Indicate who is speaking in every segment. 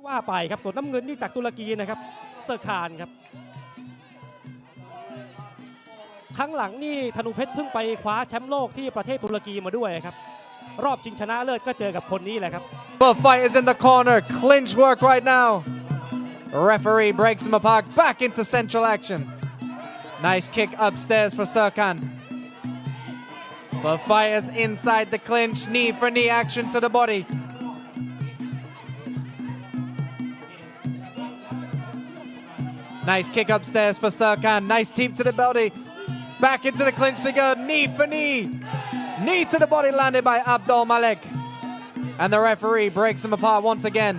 Speaker 1: ว่าไปครับส่วนน้ำเงินนี่จากตุรกีนะครับเซอร์คานครับครั้งหลังนี่ธนูเพชรเพิ่งไปคว้าแชมป์โลกที่ประเทศตุรกีมาด้วยครับรอบชิงชนะเลิศก็เจอกับคนนี้แหละครับ
Speaker 2: Both fighters in the corner, clinch work right now. Referee breaks him apart, back into central action. Nice kick upstairs for Serkan. Both fighters inside the clinch, knee for knee action to the body. Nice kick upstairs for Serkan, nice teep to the body. Back into the clinch they go, knee for knee. Knee to the body landed by Abdul Malek. And the referee breaks him apart once again.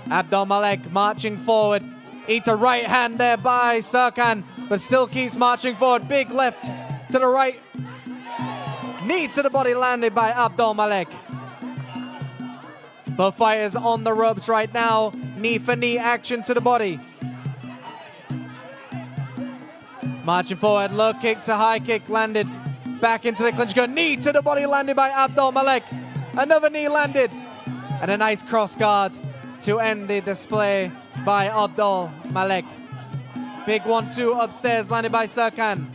Speaker 2: Abdul Malek marching forward. Eats a right hand there by Serkan, but still keeps marching forward. Big left to the right. Knee to the body landed by Abdul Malek. Both fighters on the ropes right now. Knee for knee action to the body. Marching forward, low kick to high kick landed. Back into the clinch, go knee to the body landed by Abdul Malek. Another knee landed. And a nice cross guard to end the display by Abdul Malek. Big 1-2 upstairs landed by Serkan.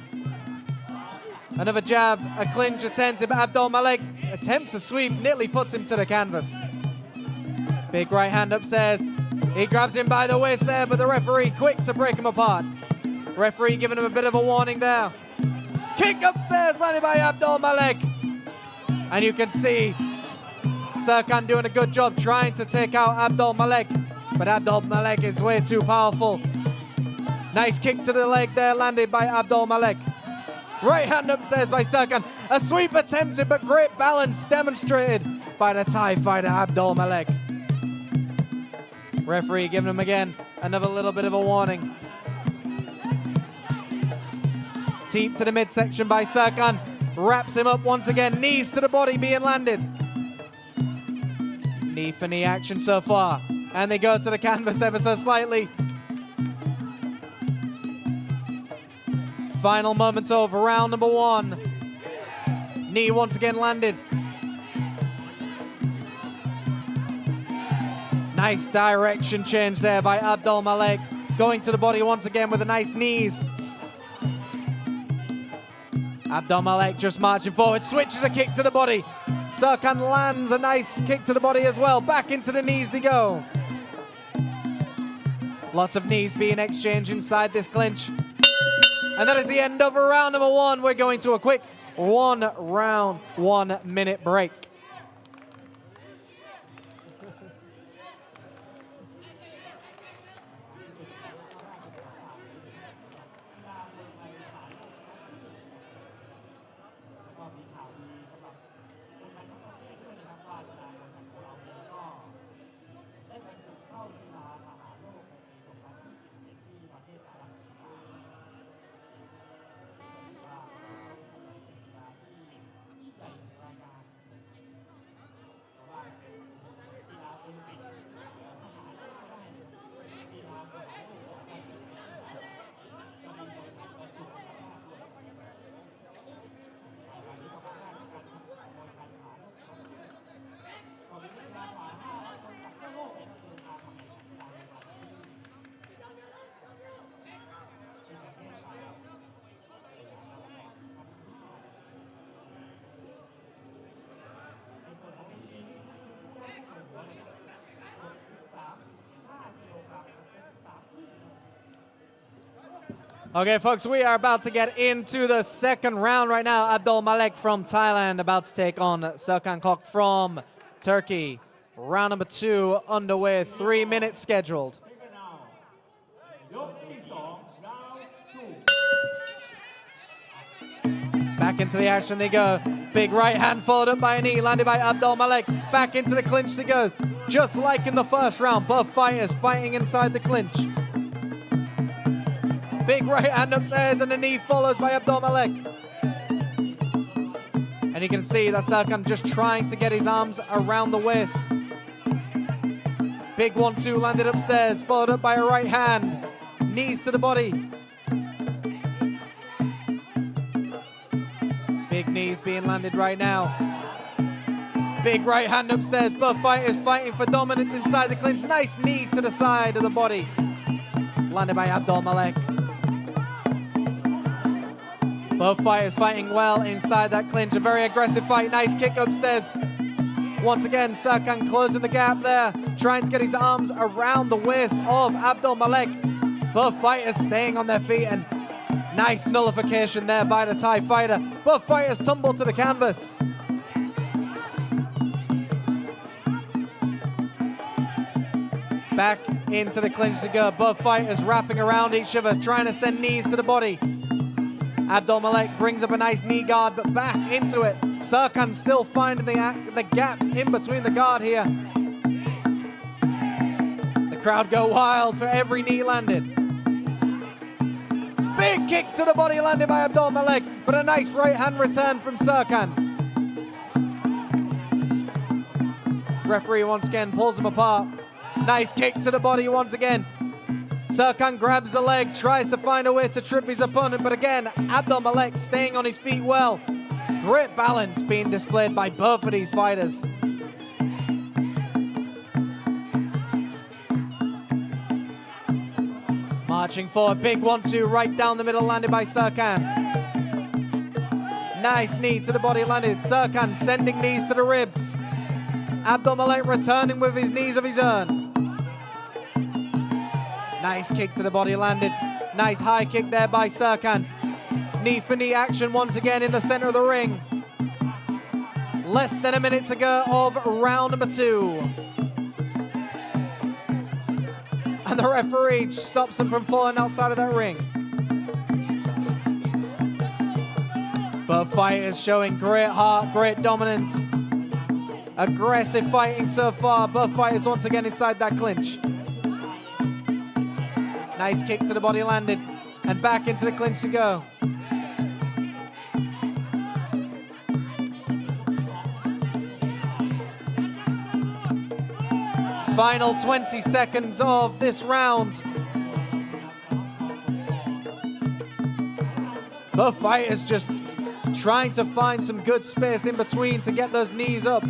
Speaker 2: Another jab, a clinch attempt by Abdul Malek. Attempts a sweep, nearly puts him to the canvas. Big right hand upstairs. He grabs him by the waist there, but the referee quick to break him apart. Referee giving him a bit of a warning there. Kick upstairs landed by Abdul Malek. And you can see Serkan doing a good job trying to take out Abdul Malek. But Abdul Malek is way too powerful. Nice kick to the leg there landed by Abdul Malek. Right hand upstairs by Serkan. A sweep attempted, but great balance demonstrated by the Thai fighter Abdul Malek. Referee giving him again another little bit of a warning. Teep to the midsection by Serkan. Wraps him up once again. Knees to the body being landed. Knee for knee action so far. And they go to the canvas ever so slightly. Final moments of round number one. Knee once again landed. Nice direction change there by Abdul Malek. Going to the body once again with the nice knees. Abdul Malek just marching forward, switches a kick to the body. Serkan lands a nice kick to the body as well. Back into the knees they go. Lots of knees being exchanged inside this clinch. And that is the end of round number one. We're going to a quick 1 round, 1 minute break. Okay, folks, we are about to get into the second round right now. Abdul Malek from Thailand about to take on Serkan Kok from Turkey. Round number 2 underway, 3 minutes scheduled. Back into the action they go. Big right hand followed up by a knee, landed by Abdul Malek. Back into the clinch they go. Just like in the first round, both fighters fighting inside the clinch. Big right hand upstairs and the knee follows by Abdul Malek. And you can see that Serkan just trying to get his arms around the waist. Big 1-2 landed upstairs, followed up by a right hand. Knees to the body. Big knees being landed right now. Big right hand upstairs. Both fighters fighting for dominance inside the clinch. Nice knee to the side of the body. Landed by Abdul Malek. Both fighters fighting well inside that clinch. A very aggressive fight. Nice kick upstairs. Once again, Serkan closing the gap there, trying to get his arms around the waist of Abdul Malek. Both fighters staying on their feet, and nice nullification there by the Thai fighter. Both fighters tumble to the canvas. Back into the clinch to go. Both fighters wrapping around each other, trying to send knees to the body. Abdul Malek brings up a nice knee guard, but back into it. Serkan still finding the gaps in between the guard here. The crowd go wild for every knee landed. Big kick to the body landed by Abdul Malek, but a nice right hand return from Serkan. Referee once again pulls him apart. Nice kick to the body once again. Serkan grabs the leg, tries to find a way to trip his opponent, but again, Abdul Malek staying on his feet well. Great balance being displayed by both of these fighters. Marching forward, big 1-2 right down the middle landed by Serkan. Nice knee to the body landed. Serkan sending knees to the ribs. Abdul Malek returning with his knees of his own. Nice kick to the body landed. Nice high kick there by Serkan. Knee for knee action once again in the center of the ring. Less than a minute to go of round number 2. And the referee stops him from falling outside of that ring. Both fighters showing great heart, great dominance. Aggressive fighting so far. Both fighters once again inside that clinch. Nice kick to the body landed, and back into the clinch to go. Final 20 seconds of this round. Both fighters just trying to find some good space in between to get those knees up.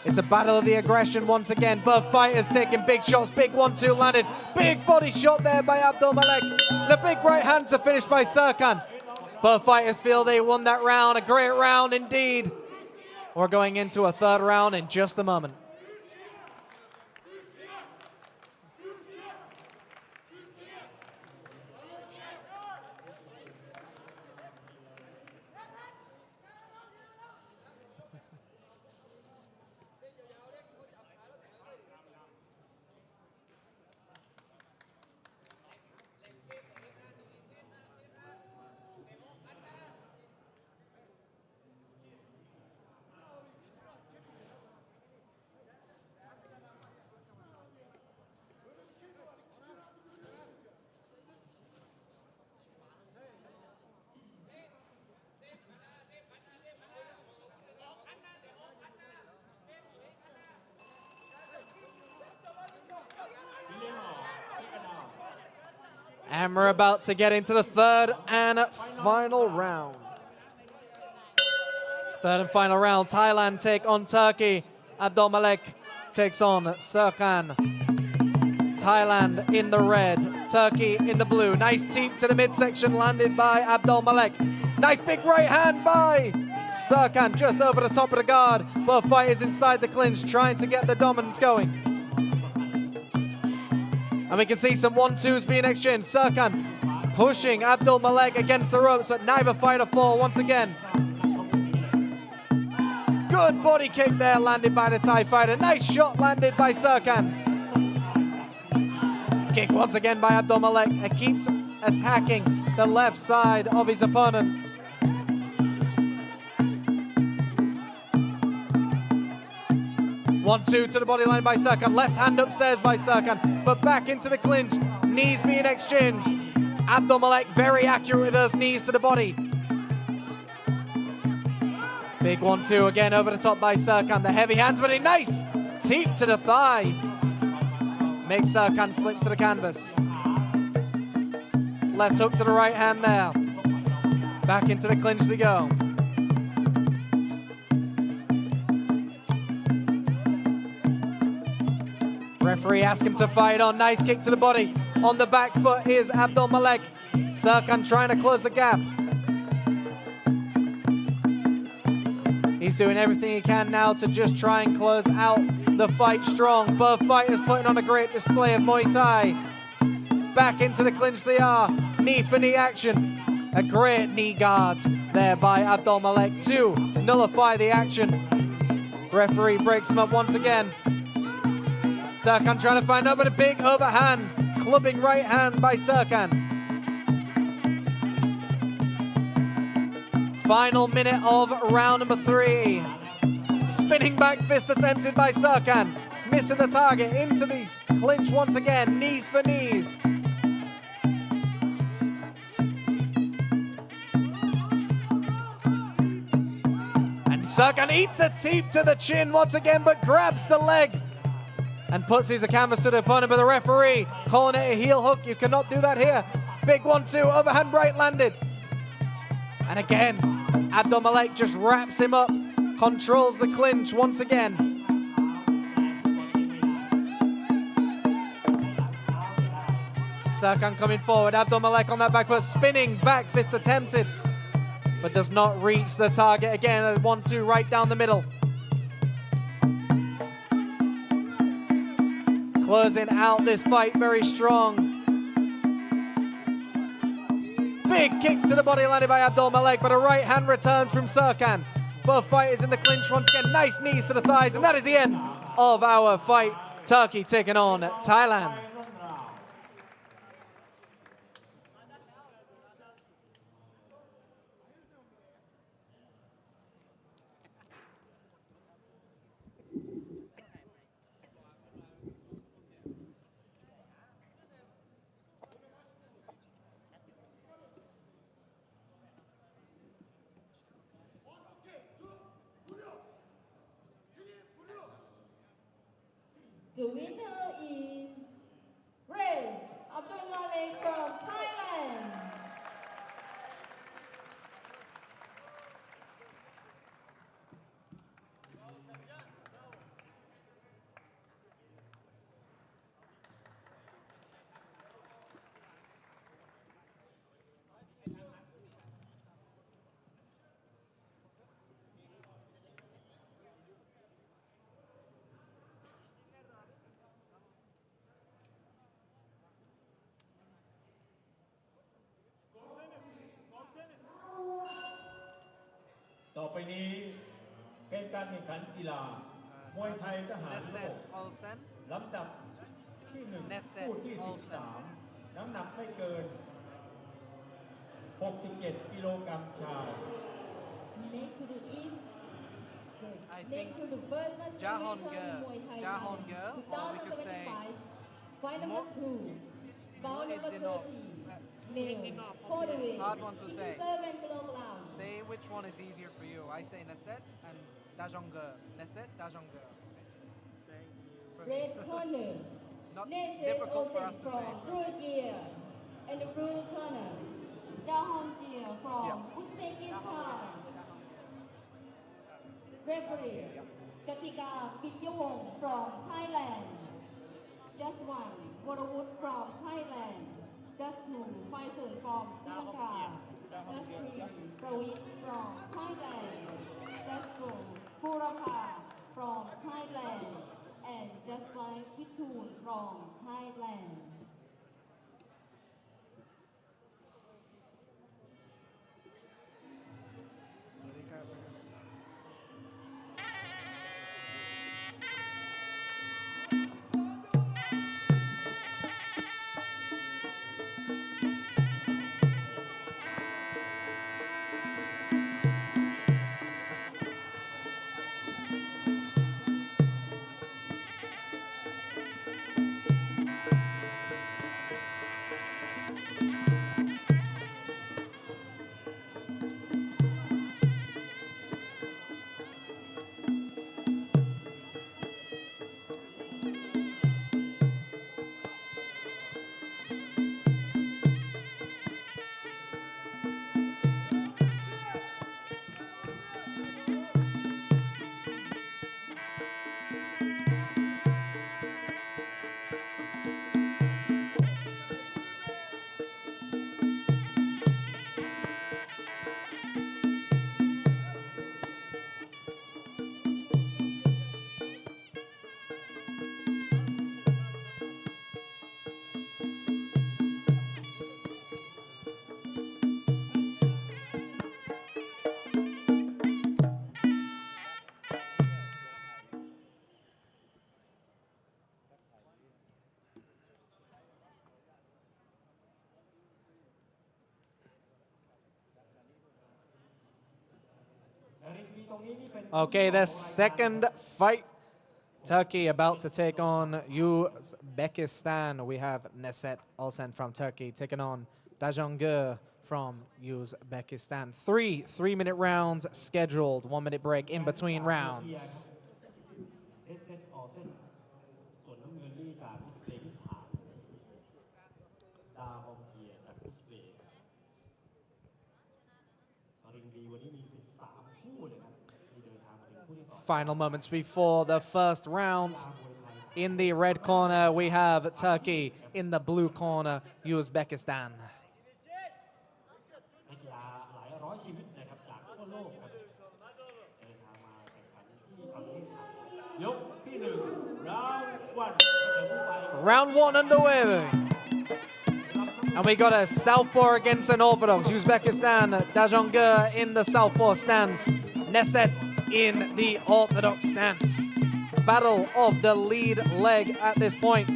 Speaker 2: It's a battle of the aggression once again. Both fighters taking big shots. Big 1-2 landed. Big body shot there by Abdul Malek. The big right hand to finish by Serkan. Both fighters feel they won that round. A great round indeed. We're going into a third round in just a moment. And we're about to get into the third and final round. Third and final round. Thailand take on Turkey. Abdul Malek takes on Serkan. Thailand in the red, Turkey in the blue. Nice teep to the midsection landed by Abdul Malek. Nice big right hand by Serkan just over the top of the guard. Both fighters inside the clinch trying to get the dominance going. And we can see some 1-2s being exchanged. Serkan pushing Abdul Malek against the ropes, but neither fighter fall once again. Good body kick there landed by the Thai fighter. Nice shot landed by Serkan. Kick once again by Abdul Malek. It keeps attacking the left side of his opponent. One-two to the body line by Serkan. Left hand upstairs by Serkan, but back into the clinch. Knees being exchanged. Abdul Malek very accurate with those knees to the body. Big 1-2 again over the top by Serkan. The heavy hands, but a nice teep to the thigh. Makes Serkan slip to the canvas. Left hook to the right hand there. Back into the clinch they go. Referee asks him to fight on. Nice kick to the body. On the back foot is Abdul Malek. Serkan trying to close the gap. He's doing everything he can now to just try and close out the fight strong. Both fighters putting on a great display of Muay Thai. Back into the clinch they are. Knee for knee action. A great knee guard there by Abdul Malek to nullify the action. Referee breaks him up once again. Serkan trying to find out, but a big overhand. Clubbing right hand by Serkan. Final minute of round number 3. Spinning back fist attempted by Serkan. Missing the target into the clinch once again. Knees for knees. Serkan eats a teep to the chin once again, but grabs the leg and puts his canvas to the opponent, but the referee calling it a heel hook. You cannot do that here. Big 1-2, overhand right landed. And again, Abdul Malek just wraps him up, controls the clinch once again. Serkan coming forward, Abdul Malek on that back foot, spinning back fist attempted, but does not reach the target. Again, a 1-2 right down the middle. Closing out this fight very strong. Big kick to the body landed by Abdul Malek, but a right hand returns from Serkan. Both fighters in the clinch once again. Nice knees to the thighs, and that is the end of our fight. Turkey taking on Thailand.
Speaker 3: The winner is Red Abdul Malek from Thailand.
Speaker 4: ต่อไปนี้เป็นการแข่งขันกีฬามวยไทยทหารโลกลำดับที่1คู่ที่13น้ำหนักไม่เกิน67กิโลกรัมชาย
Speaker 3: Next to the eve, next to the first national tournament Muay Thai Challenge 2025, fight number 2, bout number 30. Male, featherweight,
Speaker 2: Hard one to say.
Speaker 3: 67 kilograms.
Speaker 2: Say which one is easier for you. I say Neset and Dajonger. Neset, Dajonger.
Speaker 3: Red corner,
Speaker 2: Not
Speaker 3: Neset
Speaker 2: difficult for
Speaker 3: Osen
Speaker 2: us to
Speaker 3: from
Speaker 2: say.
Speaker 3: Georgia. And the blue corner, Dahongir from Uzbekistan. Referee, Katika Piyawong from Thailand. Just one, Warawut from Thailand. Just two, Faisal from Sri Lanka. Just three, Pravit from Thailand. Just four, Purapa from Thailand. And just five, Vitun from Thailand.
Speaker 2: Okay, the second fight. Turkey about to take on Uzbekistan. We have Neset Olsen from Turkey taking on Dajongger from Uzbekistan. Three-minute rounds scheduled. 1 minute break in between rounds. Final moments before the first round. In the red corner, we have Turkey. In the blue corner, Uzbekistan.
Speaker 1: นักกีฬาหลายร้อยชีวิตนะครับจากทั่วโลกครับเดินทางมาแข่งขันที่ประเทศไทยยกที่1
Speaker 2: Round 1 underway. And we got a southpaw against an orthodox. Uzbekistan, Dajongger in the southpaw stance. Neset in the orthodox stance. Battle of the lead leg at this point.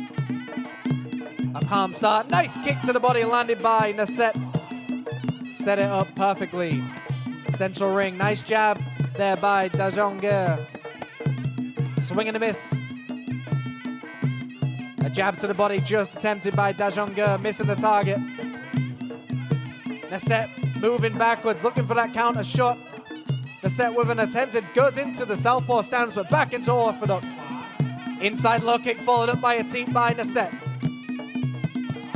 Speaker 2: A calm start. Nice kick to the body landed by Neset. Set it up perfectly. Central ring. Nice jab there by Dajongger. Swing and a miss. A jab to the body just attempted by Dajongger. Missing the target. Neset moving backwards. Looking for that counter shot. Neset with an attempted. Goes into the southpaw stance but back into orthodox. Inside low kick followed up by a teep by Neset.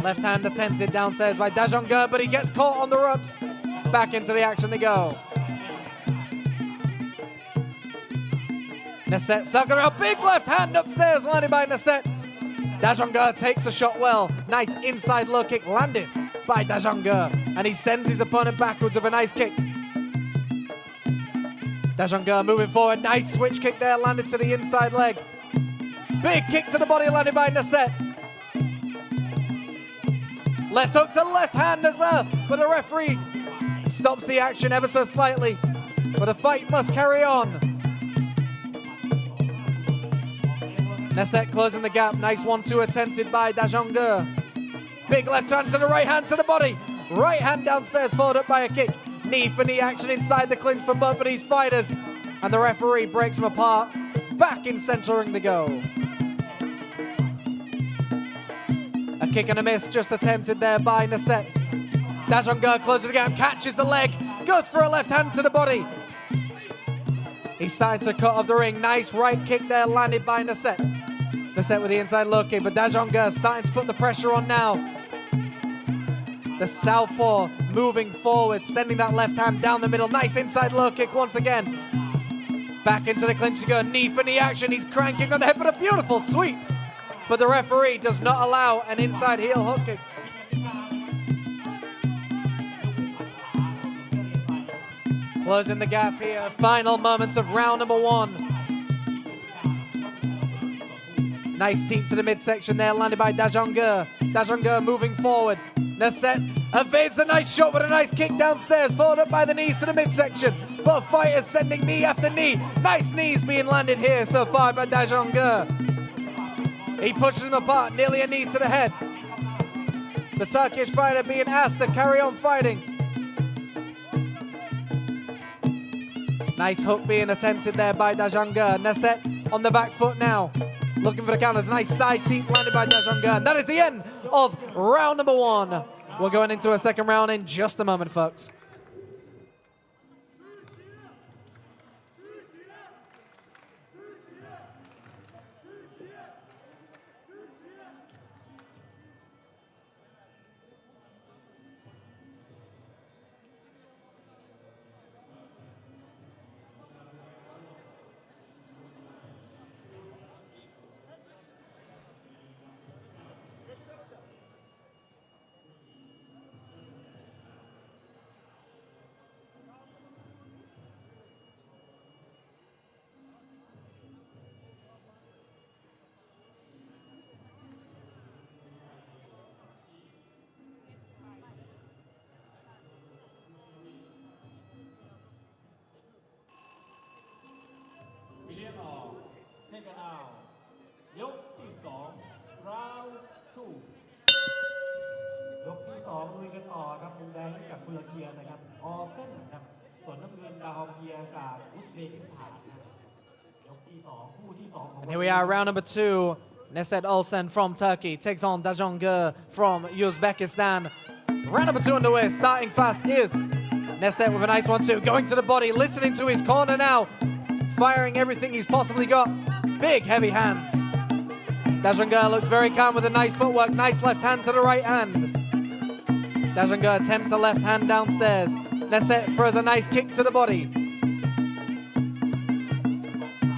Speaker 2: Left hand attempted downstairs by Dajongger, but he gets caught on the ropes. Back into the action they go. Neset circling around, big left hand upstairs landed by Neset. Dajongger takes a shot well. Nice inside low kick landed by Dajongger, and he sends his opponent backwards with a nice kick. Dajongger moving forward, nice switch kick there, landed to the inside leg. Big kick to the body landed by Neset. Left hook to left hand as well, but the referee stops the action ever so slightly. But the fight must carry on. Neset closing the gap. Nice 1-2 attempted by Dajongger. Big left hand to the right hand to the body. Right hand downstairs followed up by a kick. Knee for knee action inside the clinch for both of these fighters. And the referee breaks them apart. Back in central ring they go. A kick and a miss just attempted there by Neset. Dajongger closing the gap, catches the leg, goes for a left hand to the body. He's starting to cut off the ring. Nice right kick there landed by Neset. Neset with the inside low kick, but Dajongger starting to put the pressure on now. The southpaw moving forward, sending that left hand down the middle. Nice inside low kick once again. Back into the clinch to go. Knee for knee action. He's cranking on the head, but a beautiful sweep. But the referee does not allow an inside heel hook kick. Closing the gap here. Final moments of round number 1. Nice teep to the midsection there, landed by Dajongger. Dajongger moving forward. Neset evades a nice shot with a nice kick downstairs, followed up by the knees to the midsection. Both fighters sending knee after knee. Nice knees being landed here so far by Dajongger. He pushes him apart, nearly a knee to the head. The Turkish fighter being asked to carry on fighting. Nice hook being attempted there by Dajongger. Neset on the back foot now. Looking for the counters. Nice side teep landed by Dajongger. And that is the end of round number 1. We're going into a second round in just a moment, folks.
Speaker 4: round 2 ยกที่2ลุยกันต่อครับมุมแดงจากตุรกีนะครับออเซนครับ
Speaker 1: ส่วนน้ำเงินดาวเกียร์จากอุซเบกิสถานนะยกที่ 2 คู่ที่ 2 ของ
Speaker 2: And here we are, round number 2. Neset Olsen from Turkey takes on Dajongger from Uzbekistan. Round number 2 underway. Starting fast is Neset with a nice 1-2. Going to the body, listening to his corner now. Firing everything he's possibly got. Big, heavy hands. Dajongger looks very calm with a nice footwork. Nice left hand to the right hand. Dajongger attempts a left hand downstairs. Neset throws a nice kick to the body.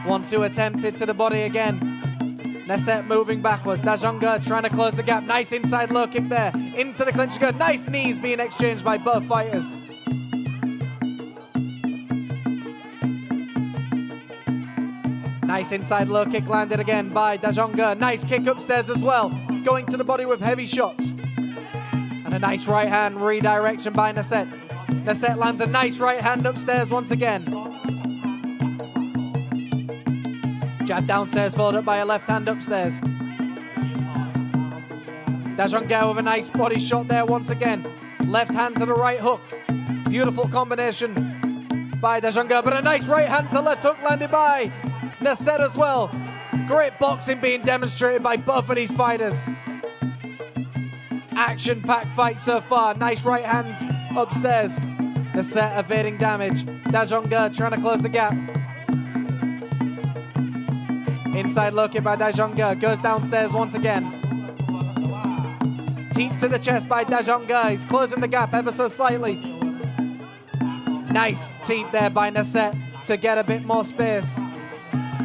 Speaker 2: 1-2 attempted to the body again. Neset moving backwards. Dajongger trying to close the gap. Nice inside low kick there. Into the clinch go. Nice knees being exchanged by both fighters. Nice inside low kick landed again by Dajongger. Nice kick upstairs as well. Going to the body with heavy shots. And a nice right hand redirection by Neset. Neset lands a nice right hand upstairs once again. Jab downstairs followed up by a left hand upstairs. Dajongger with a nice body shot there once again. Left hand to the right hook. Beautiful combination by Dajongger, but a nice right hand to left hook landed by Neset as well. Great boxing being demonstrated by both of these fighters. Action-packed fight so far. Nice right hand upstairs. Neset evading damage. Dajongger trying to close the gap. Inside low kick by Dajongger. Goes downstairs once again. Teep to the chest by Dajongger. He's closing the gap ever so slightly. Nice teep there by Neset to get a bit more space.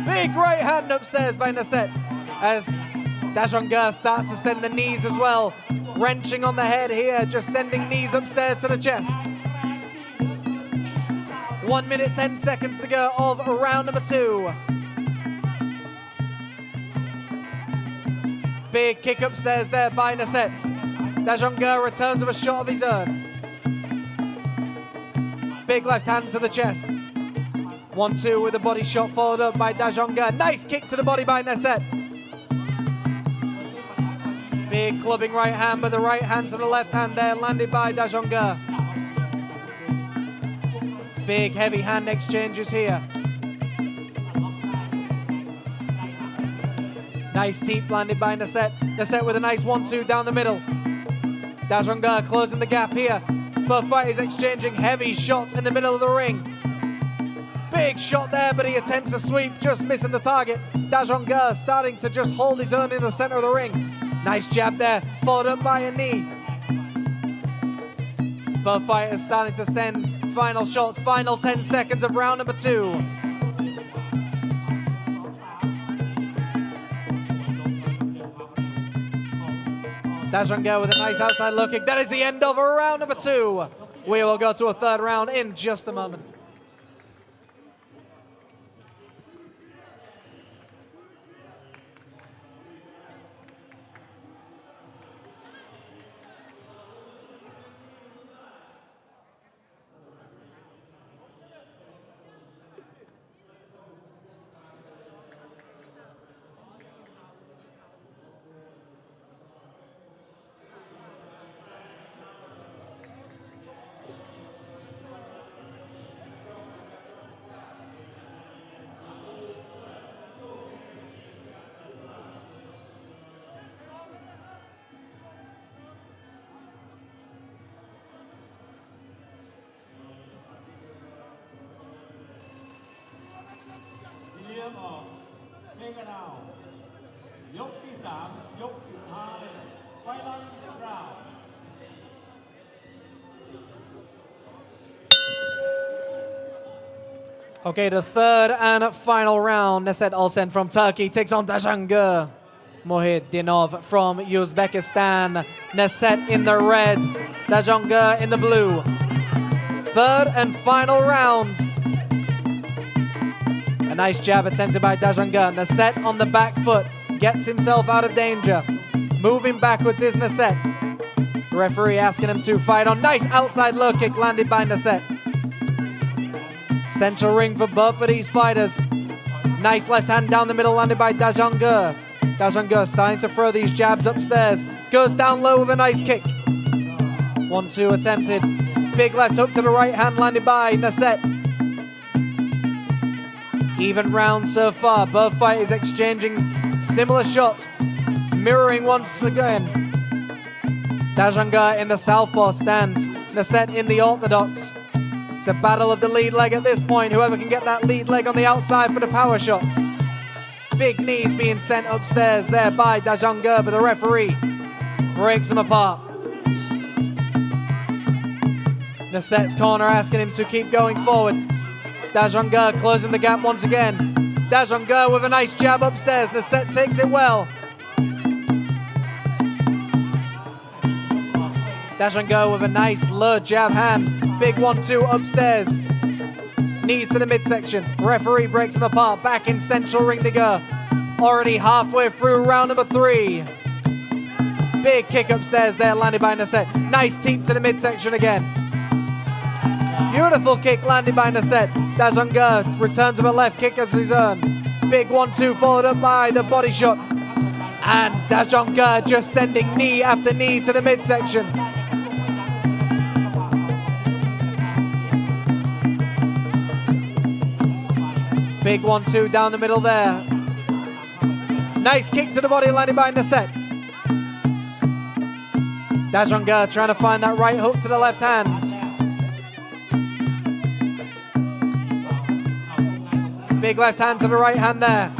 Speaker 2: Big right hand upstairs by Neset as Dajongger starts to send the knees as well. Wrenching on the head here, just sending knees upstairs to the chest. 1 minute 10 seconds to go of round number 2. Big kick upstairs there by Neset. Dajongger returns with a shot of his own. Big left hand to the chest. 1-2 with a body shot followed up by Dajongger. Nice kick to the body by Neset. Big clubbing right hand with the right hand to the left hand there, landed by Dajongger. Big heavy hand exchanges here. Nice teep landed by Neset. Neset with a nice 1-2 down the middle. Dajongger closing the gap here. Both fighters exchanging heavy shots in the middle of the ring. Big shot there, but he attempts a sweep, just missing the target. Dajongger starting to just hold his own in the center of the ring. Nice jab there, followed up by a knee. Both fighters starting to send final shots, final 10 seconds of round number 2. Dajongger with a nice outside low kick. That is the end of round number 2. We will go to a third round in just a moment. Okay, the third and final round. Neset Olsen from Turkey takes on Dajongger Muhaydinov from Uzbekistan. Neset in the red, Dajongger in the blue. Third and final round. A nice jab attempted by Dajongger. Neset on the back foot, gets himself out of danger. Moving backwards is Neset. The referee asking him to fight on. Nice outside low kick landed by Neset. Central ring for both of these fighters. Nice left hand down the middle landed by Dajongger. Dajongger starting to throw these jabs upstairs. Goes down low with a nice kick. 1-2 attempted. Big left hook to the right hand landed by Nasset. Even round so far. Both fighters exchanging similar shots, mirroring once again. Dajanga in the southpaw stance, Nasset in the orthodox. It's a battle of the lead leg at this point. Whoever can get that lead leg on the outside for the power shots. Big knees being sent upstairs there by Dajanga, but the referee breaks them apart. Nasset's corner asking him to keep going forward. Dajanga closing the gap once again. Dajanga with a nice jab upstairs. Nasset takes it well. Dajanga with a nice low jab hand. Big 1-2 upstairs. Knees to the midsection. Referee breaks him apart. Back in central ring they go. Already halfway through round number 3. Big kick upstairs there landed by Nasset. Nice teep to the midsection again. Beautiful kick landed by Nasset. Dajanga returns with a left kick as his own. Big 1-2 followed up by the body shot. And Dajanga just sending knee after knee to the midsection. Big 1-2 down the middle there. Nice kick to the body landed by Nasset. Dajanga trying to find that right hook to the left hand. Big left hand to the right hand there.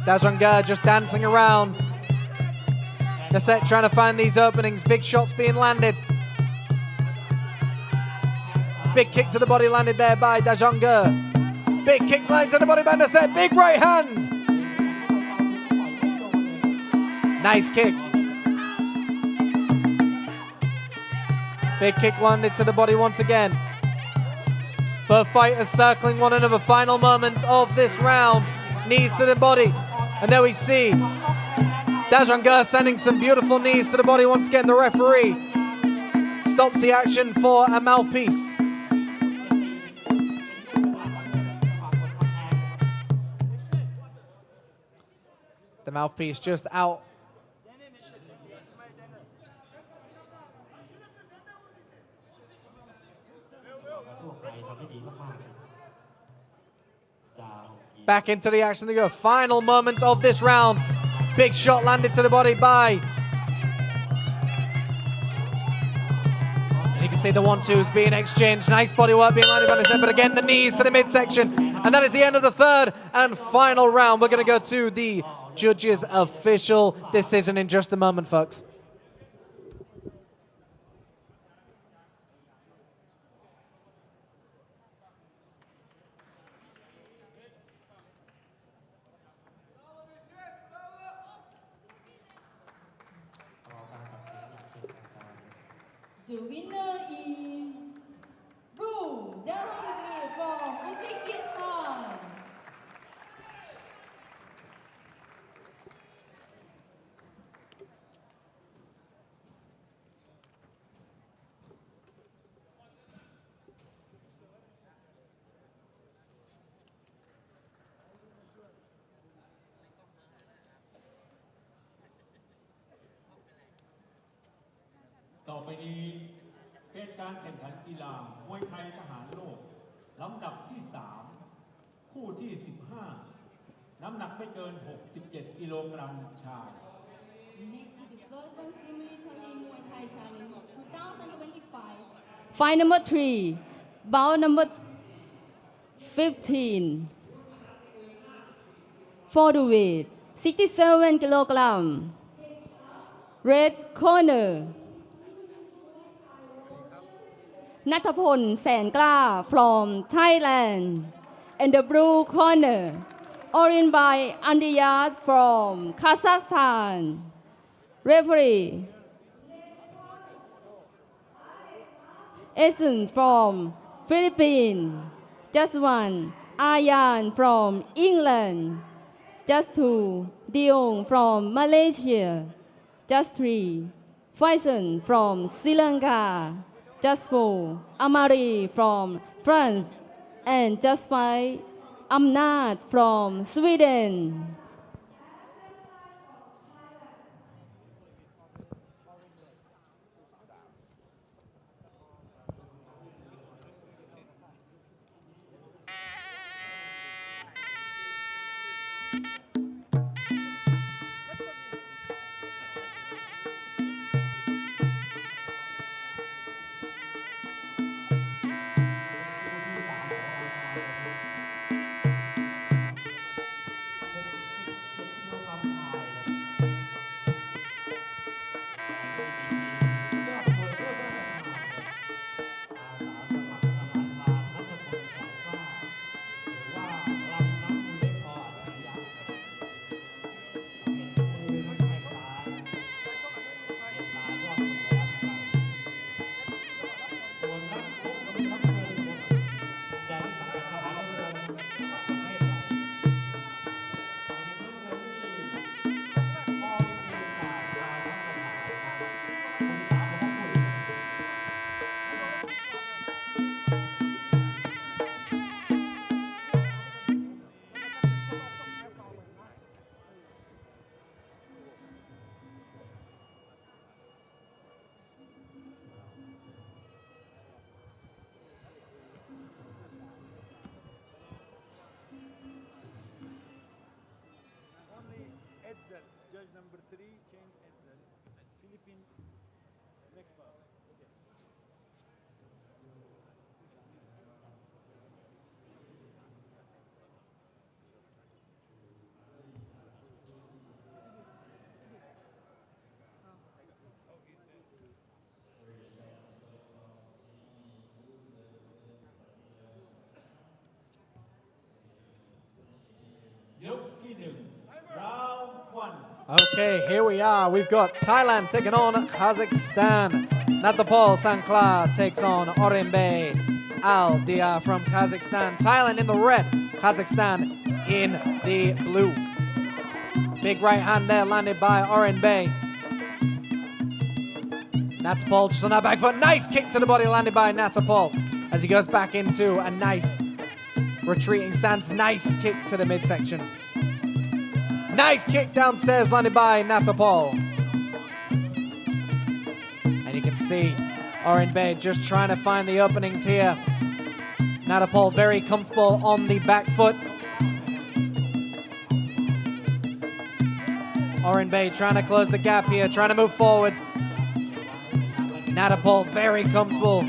Speaker 2: Dajanga just dancing around. Nasset trying to find these openings. Big shots being landed. Big kick to the body landed there by Dajanga. Big kick landed to the body by Nasset. Big right hand. Nice kick. Big kick landed to the body once again. Both fighters circling one another. Final moments of this round. Knees to the body. And there we see Dajanga sending some beautiful knees to the body once again. The referee stops the action for a mouthpiece. The mouthpiece just out. Back into the action they go. Final moments of this round. Big shot landed to the body by. And you can see the 1-2s being exchanged. Nice body work being landed by his head, but again the knees to the midsection. And that is the end of the third and final round. We're going to go to the judges' official decision in just a moment, folks.
Speaker 3: The winner is Bouts from Uzbekistan.
Speaker 4: ต่อไปนี้เป็นการแข่งขันกีฬามวยไทยทหารโลกลำดับที่ 3 คู่ที่ 15 น้ำหนักไม่เกิน 67 กิโลกรัมชาย
Speaker 3: Next to the CISM Military Muaythai Challenge 2025. Fight number 3, bout number 15. For the weight, 67 kilogram. Red corner. Nathapol Sankla from Thailand. And the blue corner, oriented by Andreas from Kazakhstan. Referee, Essence from Philippines. Just one, Ayan from England. Just two, Dion from Malaysia. Just three, Faison from Sri Lanka. Just four, Amari from France. And just five, Amnat from Sweden.
Speaker 4: ยกที่หนึ่ง round one
Speaker 2: Okay, here we are. We've got Thailand taking on Kazakhstan. Natapol Sankla takes on Orenbe Al Dia from Kazakhstan. Thailand in the red, Kazakhstan in the blue. Big right hand there landed by Orenbe. Natapol just on that back foot. Nice kick to the body landed by Natapol as he goes back into a nice retreating stance. Nice kick to the midsection. Nice kick downstairs landed by Natapol. And you can see Orenbe just trying to find the openings here. Natapol very comfortable on the back foot. Orenbe trying to close the gap here, trying to move forward. Natapol very comfortable,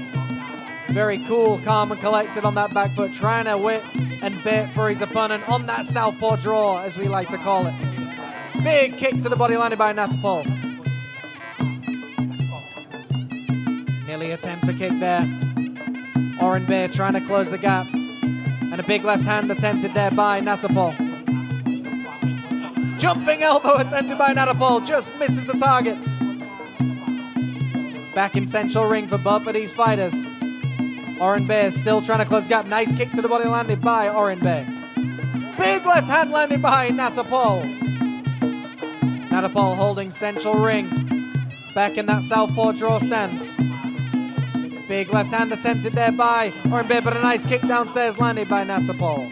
Speaker 2: very cool, calm and collected on that back foot, trying to whip and bait for his opponent on that southpaw draw, as we like to call it. Big kick to the body landed by Natapol. Nearly attempts a kick there. Orenbe trying to close the gap. And a big left hand attempted there by Natapol. Jumping elbow attempted by Natapol, just misses the target. Back in central ring for both of these fighters. Orenbe still trying to close the gap. Nice kick to the body landed by Orenbe. Big left hand landed by Natapol. Natapol holding central ring. Back in that southpaw draw stance. Big left hand attempted there by Orenbe, but a nice kick downstairs landed by Natapol.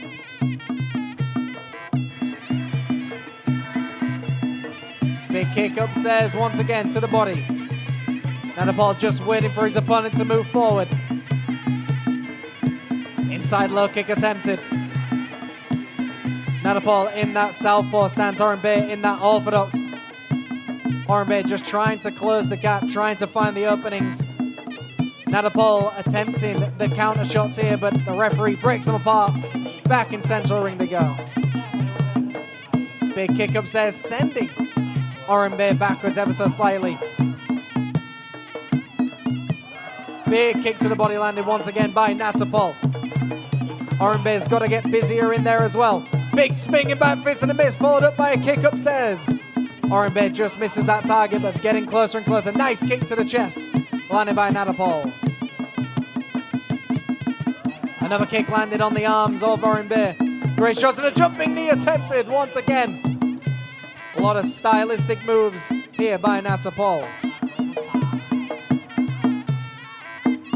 Speaker 2: Big kick upstairs once again to the body. Natapol just waiting for his opponent to move forward. Inside low kick attempted. Natapol in that southpaw stance, Orenbe in that orthodox. Orenbe just trying to close the gap, trying to find the openings. Natapol attempting the counter shots here, but the referee breaks them apart. Back in central ring they go. Big kick upstairs, sending Orenbe backwards ever so slightly. Big kick to the body landed once again by Natapol. Orenbe's got to get busier in there as well. Big swinging back fist and a miss, followed up by a kick upstairs. Orenbe just misses that target, but getting closer and closer. Nice kick to the chest, landed by Natapol. Another kick landed on the arms of Orenbe. Great shots and a jumping knee attempted once again. A lot of stylistic moves here by Natapol.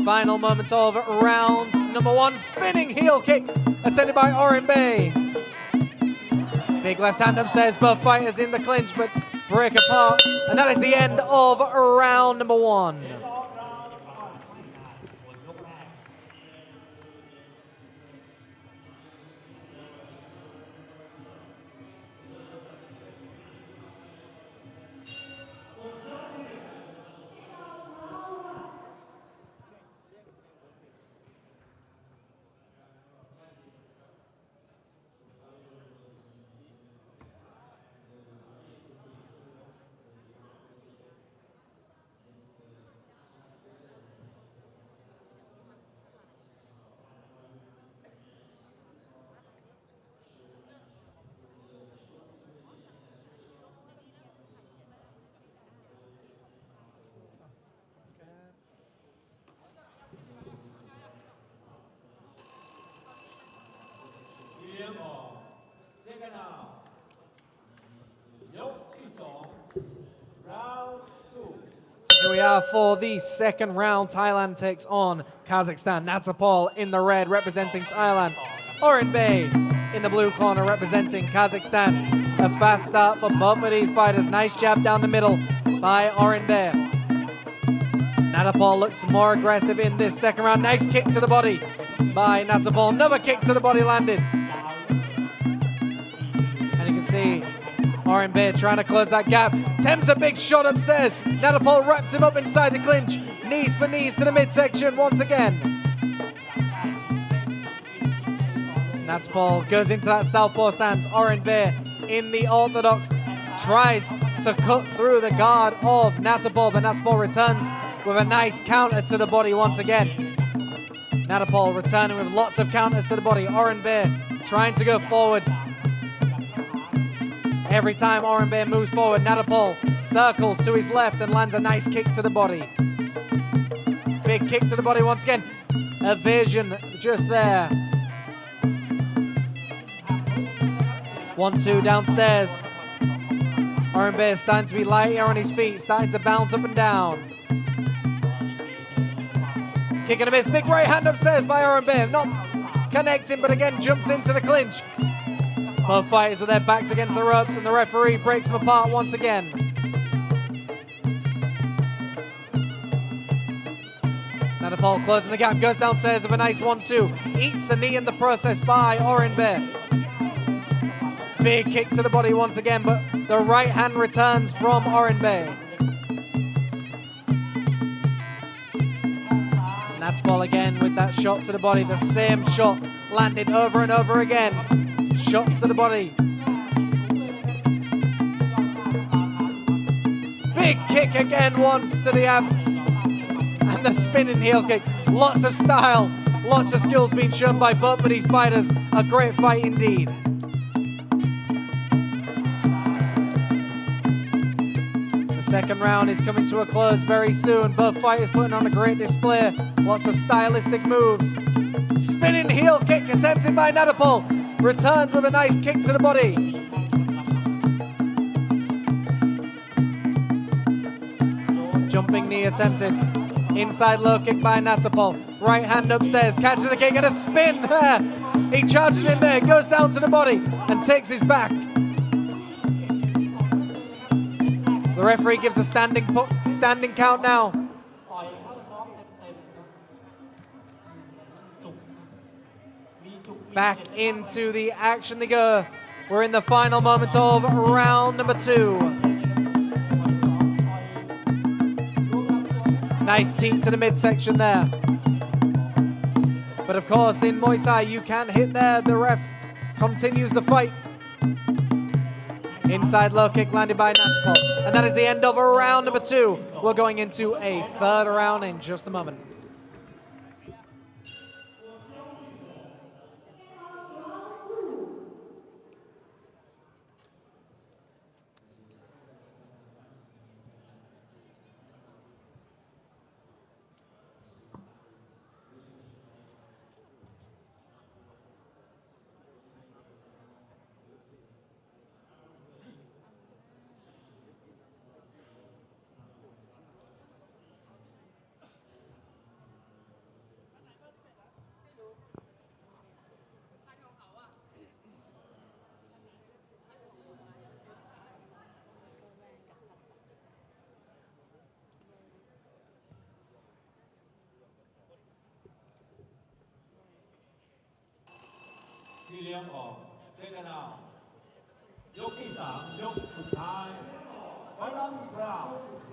Speaker 2: Final moments of round number one. Spinning heel kick attended by Orenbe. Big left hand upstairs, both fighters in the clinch but break apart. And that is the end of round number one. Here we are for the second round. Thailand takes on Kazakhstan. Natapol in the red representing Thailand. Orenbe in the blue corner representing Kazakhstan. A fast start for both of these fighters. Nice jab down the middle by Orenbe. Natapol looks more aggressive in this second round. Nice kick to the body by Natapol. Another kick to the body landed. And you can see Oren Bear trying to close that gap. Attempts a big shot upstairs. Natapol wraps him up inside the clinch. Knees for knees to the midsection once again. Natapol goes into that southpaw stance. Oren Bear in the orthodox tries to cut through the guard of Natapol, but Natapol returns with a nice counter to the body once again. Natapol returning with lots of counters to the body. Oren Bear trying to go forward. Every time Oren Bear moves forward, Natapol circles to his left and lands a nice kick to the body. Big kick to the body once again. Evasion just there. 1-2 downstairs. Oren Bear starting to be lighter on his feet, starting to bounce up and down. Kick and a miss. Big right hand upstairs by Oren Bear. Not connecting, but again jumps into the clinch. Both fighters with their backs against the ropes, and the referee breaks them apart once again. Natapol closing the gap, goes downstairs with a nice 1-2. Eats a knee in the process by Oren Bear. Big kick to the body once again, but the right hand returns from Oren Bear. Natapol again with that shot to the body, the same shot landed over and over again. Shots to the body. Big kick again once to the abs. And the spinning heel kick. Lots of style, lots of skills being shown by both of these fighters. A great fight indeed. The second round is coming to a close very soon. Both fighters putting on a great display. Lots of stylistic moves. Spinning heel kick attempted by Natapol. Returns with a nice kick to the body. Jumping knee attempted. Inside low kick by Natapol. Right hand upstairs, catches the kick and a spin there. He charges in there, goes down to the body and takes his back. The referee gives a standing count now. Back into the action they go. We're in the final moments of round number 2. Nice teep to the midsection there. But of course, in Muay Thai, you can hit there. The ref continues the fight. Inside low kick landed by Natapol. And that is the end of round number 2. We're going into a third round in just a moment.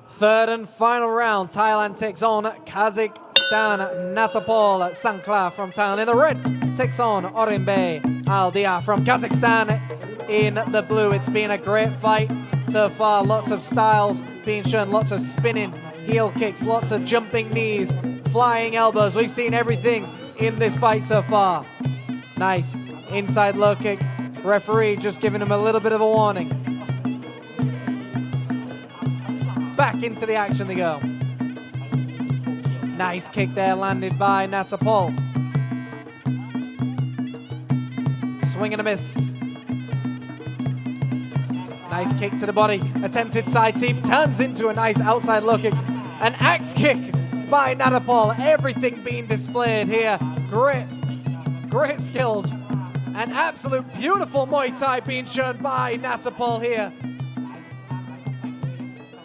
Speaker 2: Third and final round, Thailand takes on Kazakhstan. Natapol Sankla from Thailand in the red takes on Oren Bear Aldia from Kazakhstan in the blue. It's been a great fight so far. Lots of styles being shown, lots of spinning heel kicks, lots of jumping knees, flying elbows. We've seen everything in this fight so far. Nice inside low kick. Referee just giving him a little bit of a warning. Back into the action they go. Nice kick there landed by Natapol. Swing and a miss. Nice kick to the body. Attempted side teep. Turns into a nice outside low kick. An axe kick by Natapol. Everything being displayed here. Great skills. An absolute beautiful Muay Thai being shown by Natapol here.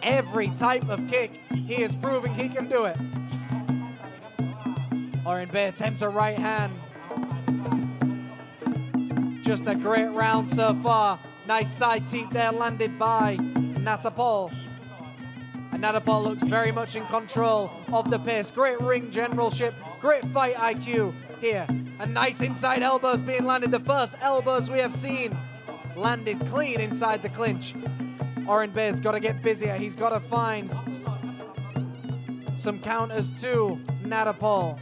Speaker 2: Every type of kick, he is proving he can do it. Oren Bear attempts a right hand. Just a great round so far. Nice side teep there landed by Natapol. And Natapol looks very much in control of the pace. Great ring generalship, great fight IQ here. And nice inside elbows being landed. The first elbows we have seen landed clean inside the clinch. Oren Bear's got to get busier. He's got to find some counters to Natapol.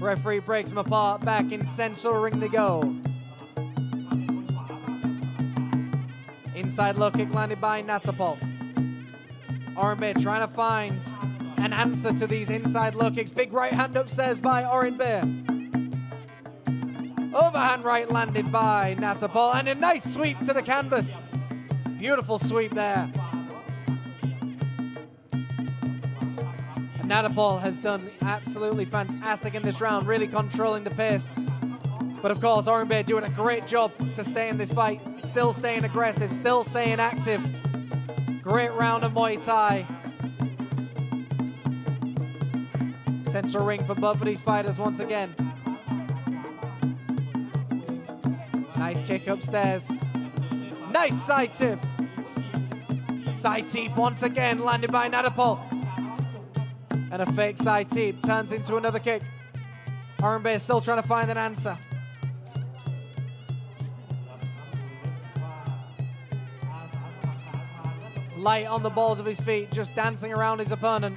Speaker 2: Referee breaks him apart. Back in central ring they go. Inside low kick landed by Natapol. Oren Bear trying to find an answer to these inside low kicks. Big right hand upstairs by Oren Bear. Overhand right landed by Natapol, and a nice sweep to the canvas. Beautiful sweep there. And Natapol has done absolutely fantastic in this round, really controlling the pace. But of course, Oren Bear doing a great job to stay in this fight, still staying aggressive, still staying active. Great round of Muay Thai. Central ring for both of these fighters once again. Nice kick upstairs. Nice side tip. Side teep once again landed by Natapol. And a fake side teep turns into another kick. Oren Bear still trying to find an answer. Light on the balls of his feet, just dancing around his opponent.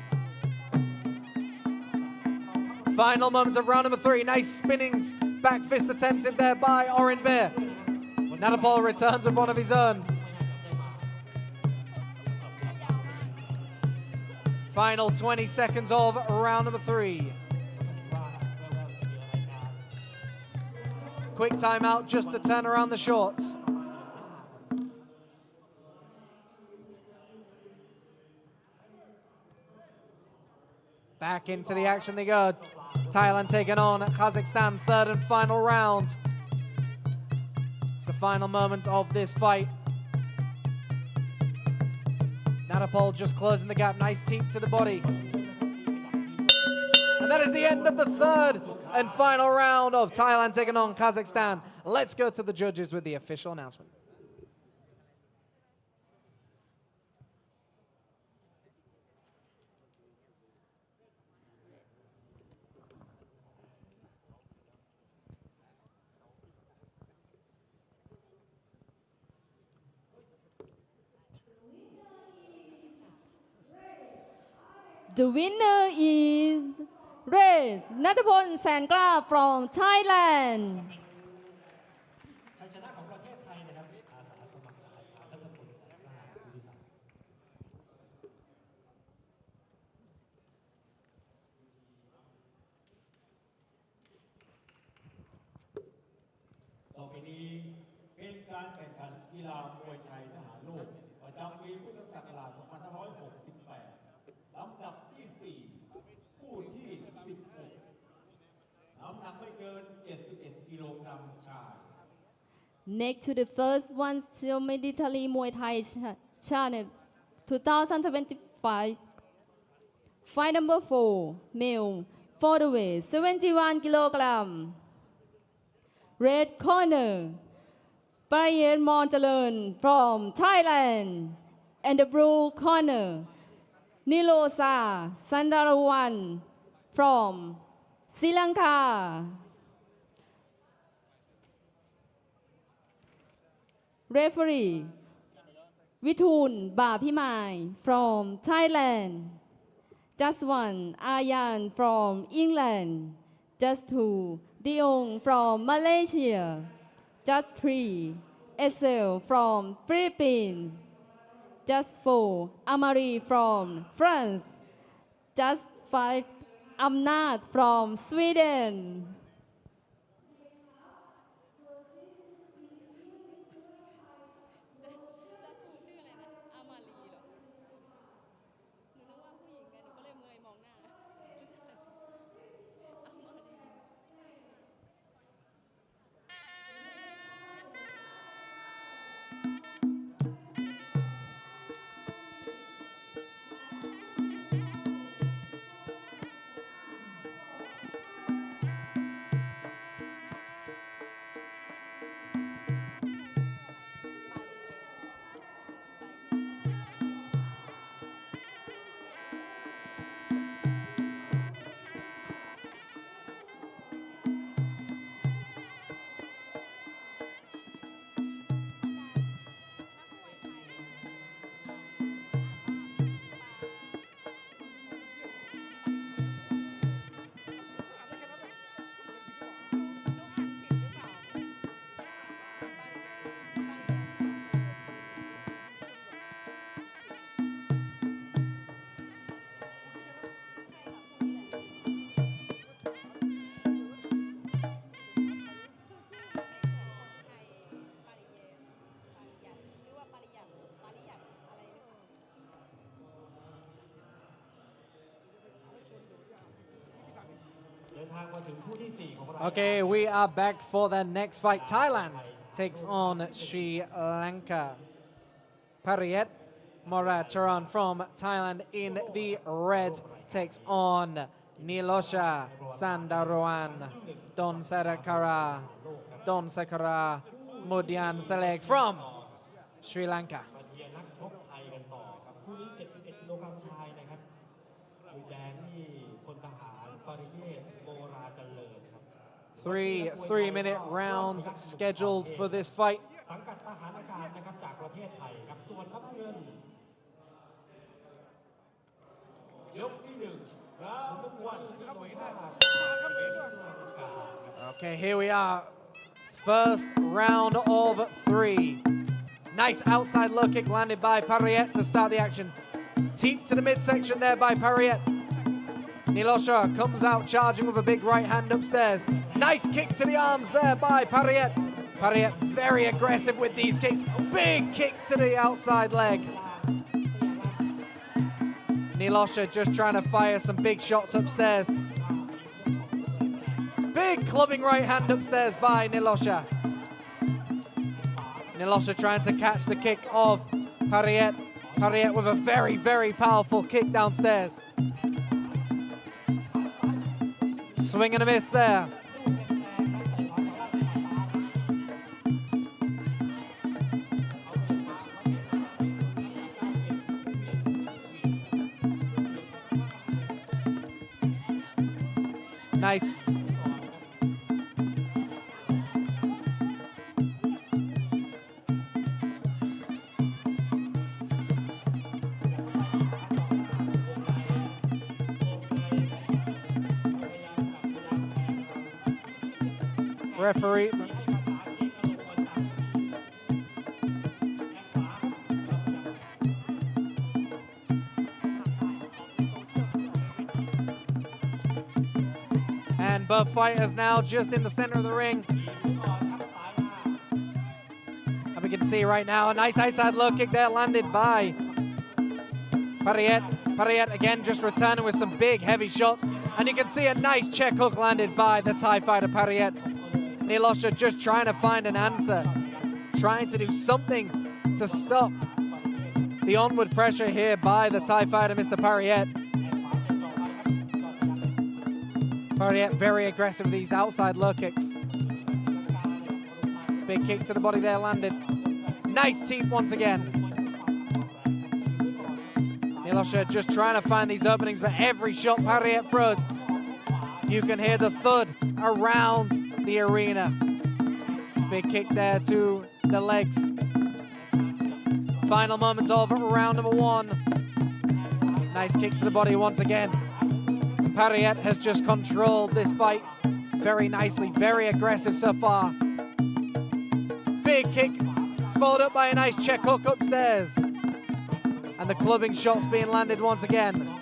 Speaker 2: Final moments of round number 3. Nice spinning back fist attempted there by Oren Bear. Natapol returns with one of his own. Final 20 seconds of round number 3. Quick timeout just to turn around the shorts. Back into the action they go. Thailand taking on Kazakhstan, third and final round. It's the final moment of this fight. Natapol just closing the gap, nice teep to the body. And that is the end of the third and final round of Thailand taking on Kazakhstan. Let's go to the judges with the official announcement.
Speaker 3: The winner is Red Natapol Sangla from Thailand.
Speaker 1: ชัยชนะของประเทศไทยนะครับอาสาสมัครทหารนัทพลแสงกล้าผู้ที่สาม
Speaker 4: ต่อไปนี้เป็นการแข่งขันกีฬามวยไทยทหารโลกประจำปีพุทธศักราช 2568 ลำดับที่ 4 คู่ที่ 16 น้ำหนักไม่เกิน 71 กิโลกรัมชาย
Speaker 3: Next to the first one, CISM Military Muaythai Channel 2025. Fight number 4, male, for the weight 71 kilogram. Red corner, Parayen Montalan from Thailand. And the blue corner, Nilosa Sandarawan from Sri Lanka. Referee, Vitun Bapimai from Thailand. Just 1, Ayan from England. Just 2, Diong from Malaysia. Just 3, Esel from Philippines. Just 4, Amari from France. Just 5, Amnat from Sweden.
Speaker 2: Okay, we are back for the next fight. Thailand takes on Sri Lanka. Pariet Moracharan from Thailand in the red takes on Nilosha Sandaruan Don Sakara Mudian Selek from Sri Lanka.
Speaker 1: มาเชียร์นักชกไทยกันต่อครับคู่นี้71กิโลกรัมชายนะครับมุมแดงนี่พลทหารปริเยศโมราเจริญครับ
Speaker 2: 3-minute rounds scheduled for this fight.
Speaker 1: สังกัดทหารอากาศนะครับจากประเทศไทยครับส่วนน้ำเงิน
Speaker 4: ยกที่หนึ่งราววัน
Speaker 2: Okay, here we are. First round of 3. Nice outside low kick landed by Pariet to start the action. Teep to the midsection there by Pariet. Nilosha comes out charging with a big right hand upstairs. Nice kick to the arms there by Pariet. Pariet very aggressive with these kicks. Big kick to the outside leg. Nilosha just trying to fire some big shots upstairs. Big clubbing right hand upstairs by Nilosha. Nilosha trying to catch the kick of Pariet. Pariet with a very, very powerful kick downstairs. Swing and a miss there. Nice. Referee. And both fighters now just in the center of the ring. And we can see right now a nice outside low kick there landed by Pariet. Pariet again just returning with some big heavy shots. And you can see a nice check hook landed by the Thai fighter Pariet. Nilosha just trying to find an answer, trying to do something to stop the onward pressure here by the Thai fighter, Mr. Pariet. Pariet very aggressive with these outside low kicks. Big kick to the body there landed. Nice teep once again. Nilosha just trying to find these openings, but every shot Pariet throws, you can hear the thud around the arena. Big kick there to the legs. Final moments of round number 1. Nice kick to the body once again. Pariet has just controlled this fight very nicely, very aggressive so far. Big kick, followed up by a nice check hook upstairs. And the clubbing shots being landed once again.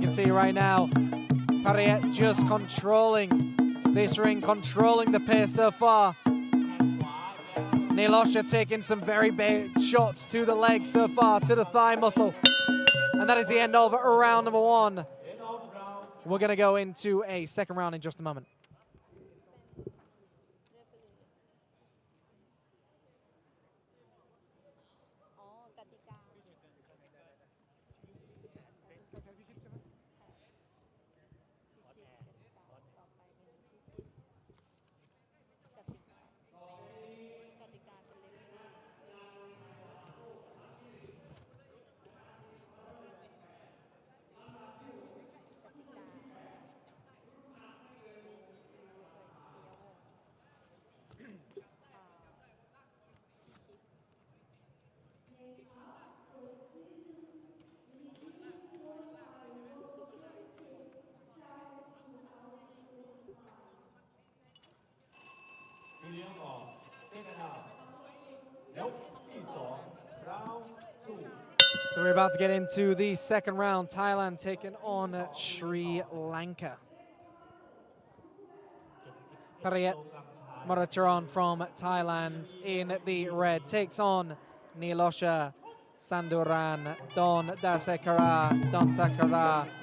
Speaker 2: See right now, Pariet just controlling this ring, controlling the pace so far. Nilosha taking some very big shots to the leg so far, to the thigh muscle. And that is the end of round number 1. We're going to go into a second round in just a moment. So we're about to get into the second round. Thailand taking on Sri Lanka. Pariet Moracharan from Thailand in the red takes on Nilosha Sanduran, Don Sakara,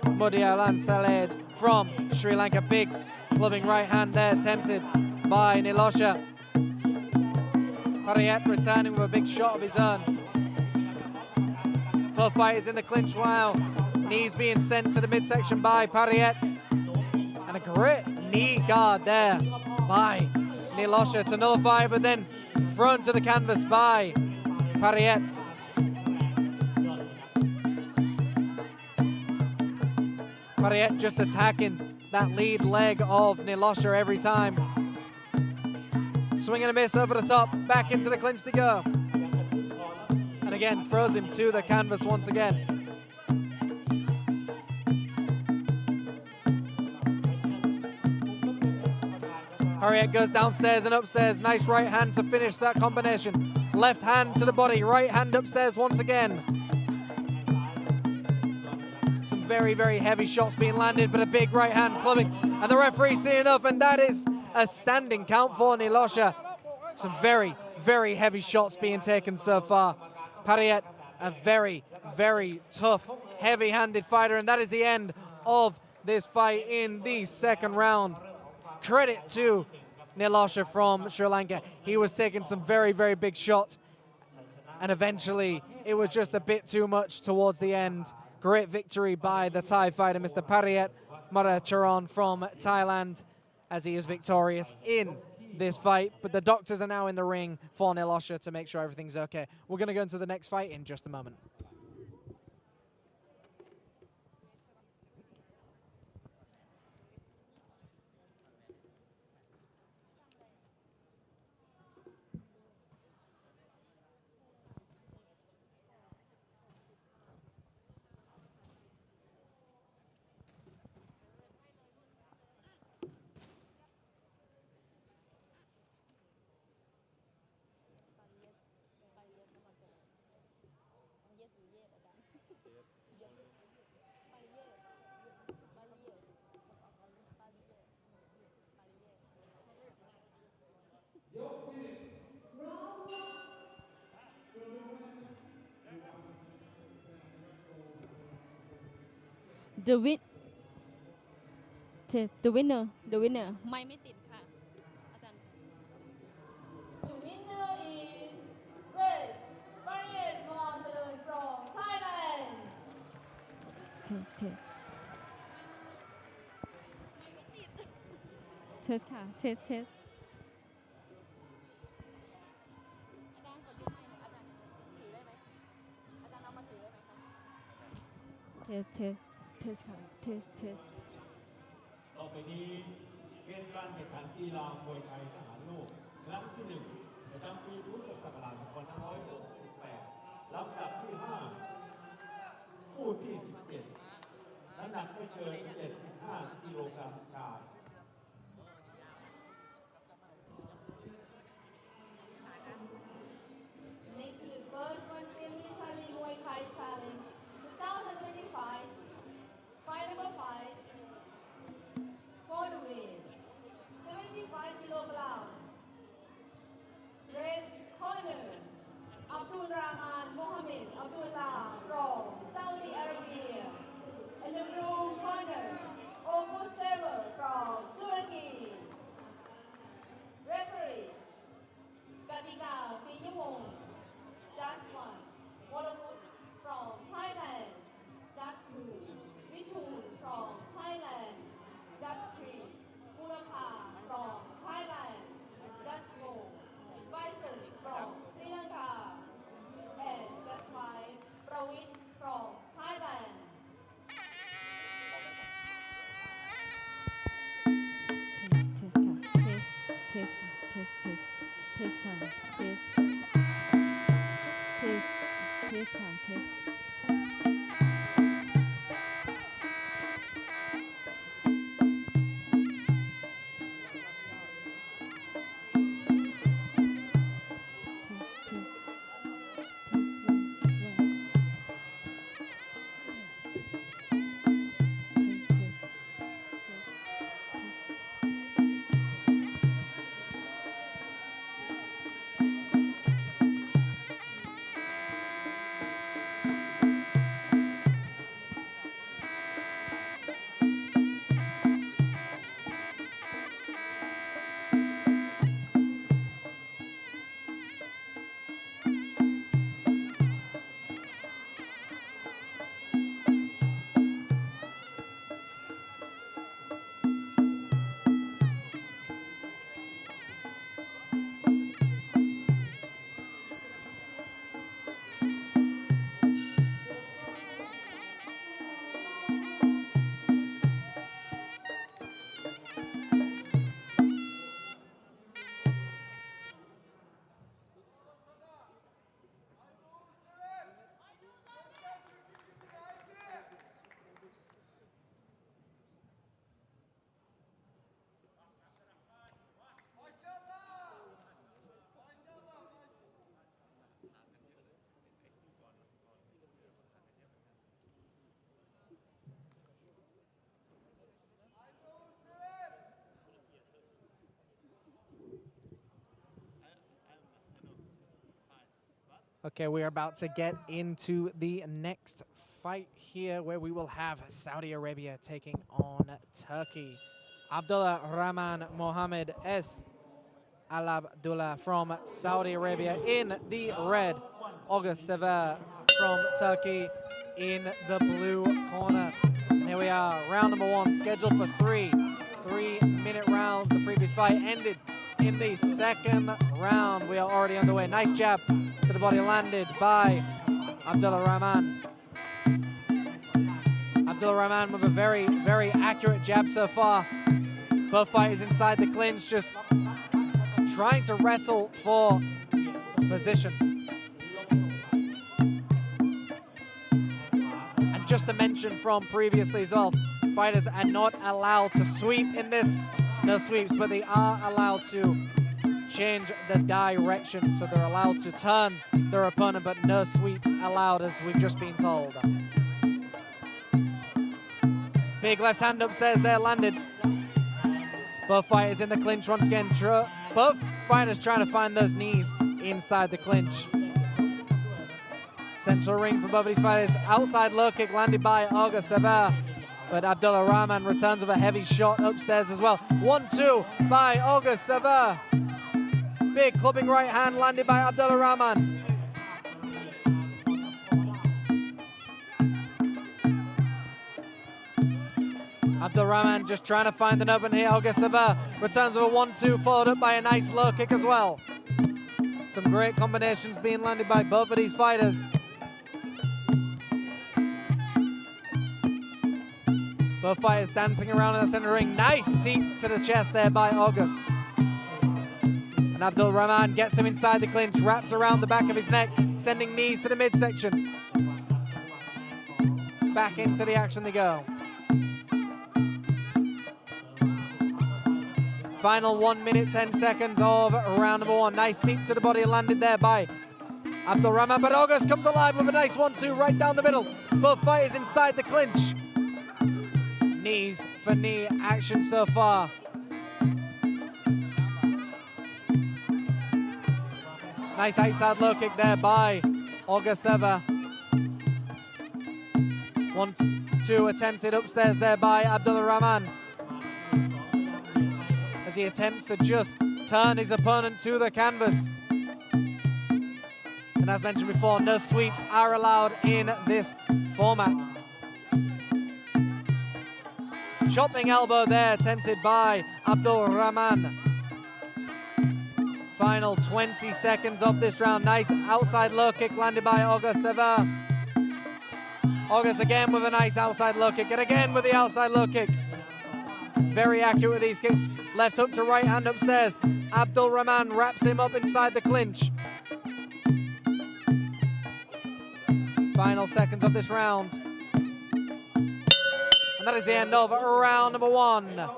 Speaker 2: Mudialan Saled from Sri Lanka. Big clubbing right hand there, attempted by Nilosha. Pariat returning with a big shot of his own. Both fighters in the clinch while knees being sent to the midsection by Pariat. And a great knee guard there by Nilosha to nullify, but then thrown to the canvas by Pariat. Pariat just attacking that lead leg of Nilosha every time. Swing and a miss over the top, back into the clinch to go. And again, throws him to the canvas once again. Pariat goes downstairs and upstairs. Nice right hand to finish that combination. Left hand to the body, right hand upstairs once again. Some very, very heavy shots being landed, but a big right hand clubbing. And the referee seeing enough, and that is a standing count for Nilosha. Some very, very heavy shots being taken so far. Pariat, a very, very tough, heavy-handed fighter, and that is the end of this fight in the second round. Credit to Nilosha from Sri Lanka. He was taking some very, very big shots, and eventually it was just a bit too much towards the end. Great victory by the Thai fighter, Mr. Pariat Maracharan from Thailand, as he is victorious in this fight. But the doctors are now in the ring for Nilosha to make sure everything's okay. We're going to go into the next fight in just a moment.
Speaker 3: The winner ไม่ติดค่ะอาจารย์ The winner is Red Pariat Maracharan from Thailand. เทสค่ะเทสอาจารย์ขอยืมไมค์หน่อยอาจารย์ถือได้ไหมอาจารย์เอามาถือได้ไหมคะเทสค่ะเทส
Speaker 4: ต่อไปนี้เป็นการแข่งขันกีฬามวยไทยทหารโลกครั้งที่ 1 ประจำปีพุทธศักราช 2568 ลำดับที่ 5 คู่ที่ 17 น้ำหนักไม่เกิน 75 กิโลกรัมชาย
Speaker 3: Next to the first one, CISM Military Muaythai Challenge 2025. Fight number 5. For the win, 75 kilogram. Red corner, Abdul Rahman Mohammed Abdullah from Saudi Arabia. And the blue corner, August Sever from Turkey. Referee, Katika Piyamon, just one. Waterwood from Thailand, just 2. Vitun from Thailand, just 3. Purapa from Thailand, just 4. Bison from Sri Lanka, and just 5. Prawit from Thailand.
Speaker 2: Okay, we are about to get into the next fight here where we will have Saudi Arabia taking on Turkey. Abdullah Rahman Mohammed S. Al Abdullah from Saudi Arabia in the red. August Sever from Turkey in the blue corner. And here we are, round number one, scheduled for three 3-minute rounds. The previous fight ended in the second round. We are already underway. Nice jab to the body landed by Abdullah Rahman. Abdullah Rahman with a very, very accurate jab so far. Both fighters inside the clinch, just trying to wrestle for position. And just to mention from previously as well, fighters are not allowed to sweep in this. No sweeps, but they are allowed to change the direction. So they're allowed to turn their opponent, but no sweeps allowed, as we've just been told. Big left hand upstairs there landed. Both fighters in the clinch once again. Both fighters trying to find those knees inside the clinch. Central ring for both of these fighters. Outside low kick landed by August Sever. But Abdullah Rahman returns with a heavy shot upstairs as well. 1-2 by August Sever. Big clubbing right hand landed by Abdullah Rahman. Abdullah Rahman just trying to find an open here. August Sever returns with a 1-2, followed up by a nice low kick as well. Some great combinations being landed by both of these fighters. Both fighters dancing around in the center ring. Nice teep to the chest there by August. And Abdullah Rahman gets him inside the clinch, wraps around the back of his neck, sending knees to the midsection. Back into the action they go. Final 1 minute, 10 seconds of round number one. Nice teep to the body landed there by Abdullah Rahman, but August comes alive with a nice 1-2 right down the middle. Both fighters inside the clinch. Knees for knee action so far. Nice outside low kick there by August Sever. 1-2 attempted upstairs there by Abdullah Rahman, as he attempts to just turn his opponent to the canvas. And as mentioned before, no sweeps are allowed in this format. Chopping elbow there attempted by Abdul Rahman. Final 20 seconds of this round. Nice outside low kick landed by August Sever. August again with a nice outside low kick, and again with the outside low kick. Very accurate with these kicks. Left hook to right hand upstairs. Abdul Rahman wraps him up inside the clinch. Final seconds of this round. And that is the end of round number one.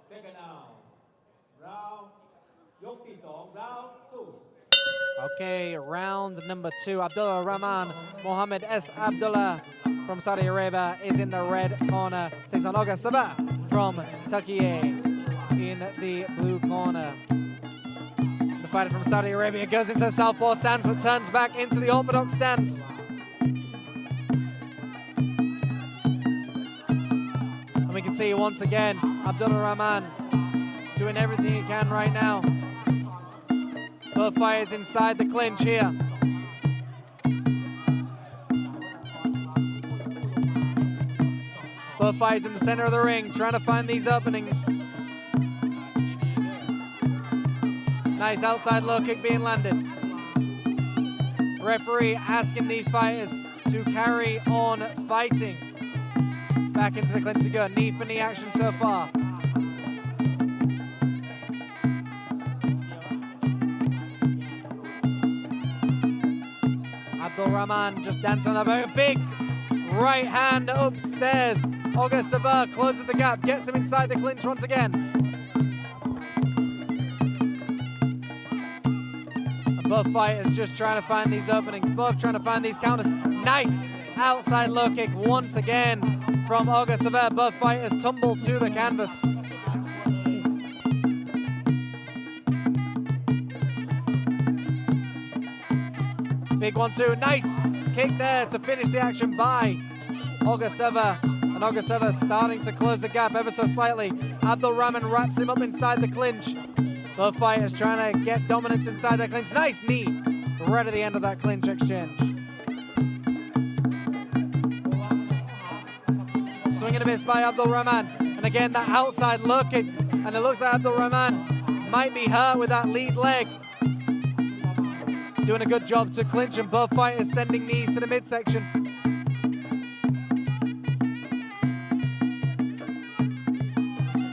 Speaker 4: Second round. Round ยกที่สอง round 2.
Speaker 2: Okay, round number two. Abdullah Rahman Mohammed S. Abdullah from Saudi Arabia is in the red corner. Takes on August Sever from Turkey in the blue corner. The fighter from Saudi Arabia goes into the southpaw stance, but turns back into the orthodox stance. And we can see once again Abdullah Rahman doing everything he can right now. Both fighters inside the clinch here. Both fighters in the center of the ring, trying to find these openings. Nice outside low kick being landed. Referee asking these fighters to carry on fighting. Back into the clinch to go. Knee for knee action so far. Abdul Rahman just dancing on a big right hand upstairs. Olga Savur closes the gap, gets him inside the clinch once again. And both fighters just trying to find these openings, both trying to find these counters. Nice outside low kick once again from Olga Savur. Both fighters tumble to the canvas. Big 1-2, nice kick there to finish the action by Olga Savur. And Olga Savur starting to close the gap ever so slightly. Abdul Rahman wraps him up inside the clinch. Both fighters trying to get dominance inside that clinch. Nice knee right at the end of that clinch exchange. Swing and a miss by Abdul Rahman. And again, that outside low kick. And it looks like Abdul Rahman might be hurt with that lead leg. Doing a good job to clinch, and both fighters sending knees to the midsection.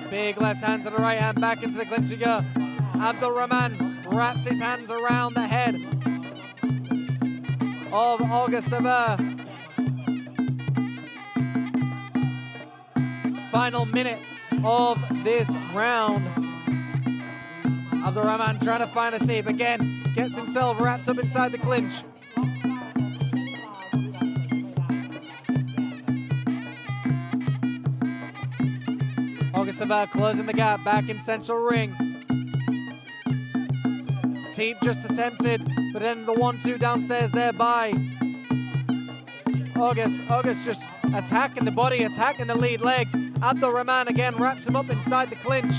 Speaker 2: Big left hand to the right hand, back into the clinch you go. Abdul Rahman wraps his hands around the head of Olga Savur. Final minute of this round. Abdul Rahman trying to find a tape again, gets himself wrapped up inside the clinch. Olga Savur closing the gap, back in central ring. Teep just attempted, but then the 1-2 downstairs there by August. August just attacking the body, attacking the lead legs. Abdul Rahman again wraps him up inside the clinch.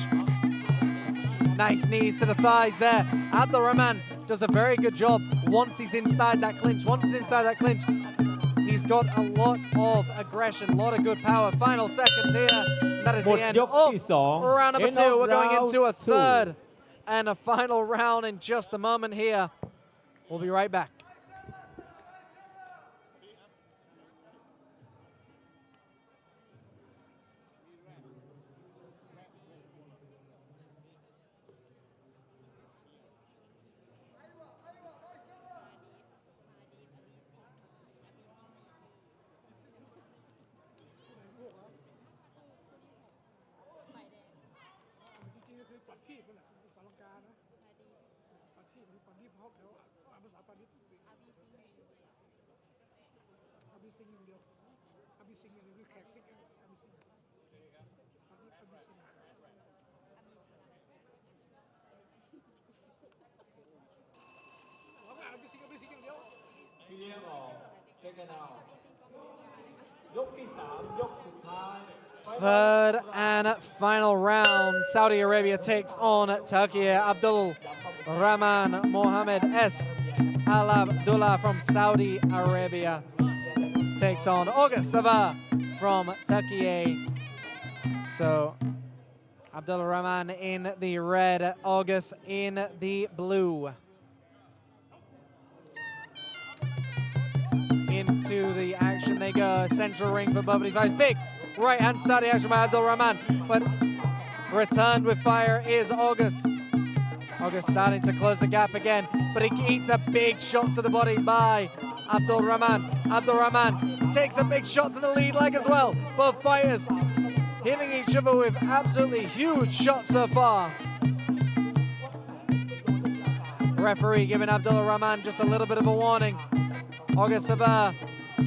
Speaker 2: Nice knees to the thighs there. Abdul Rahman does a very good job once he's inside that clinch. Once he's inside that clinch, he's got a lot of aggression, a lot of good power. Final seconds here. That is the end of round number 2. We're going into a third and a final round in just a moment here. We'll be right back. Third and final round. Saudi Arabia takes on Turkey. Abdul Rahman Mohammed S. Al Abdullah from Saudi Arabia takes on Olga Savur from Turkey. So Abdul Rahman in the red, August in the blue. Into the action they go. Central ring for both of these guys. Big right hand side action by Abdul Rahman, but returned with fire is August. August starting to close the gap again, but he eats a big shot to the body by Abdul Rahman. Abdul Rahman takes a big shot to the lead leg as well. Both fighters hitting each other with absolutely huge shots so far. Referee giving Abdul Rahman just a little bit of a warning. Olga Savur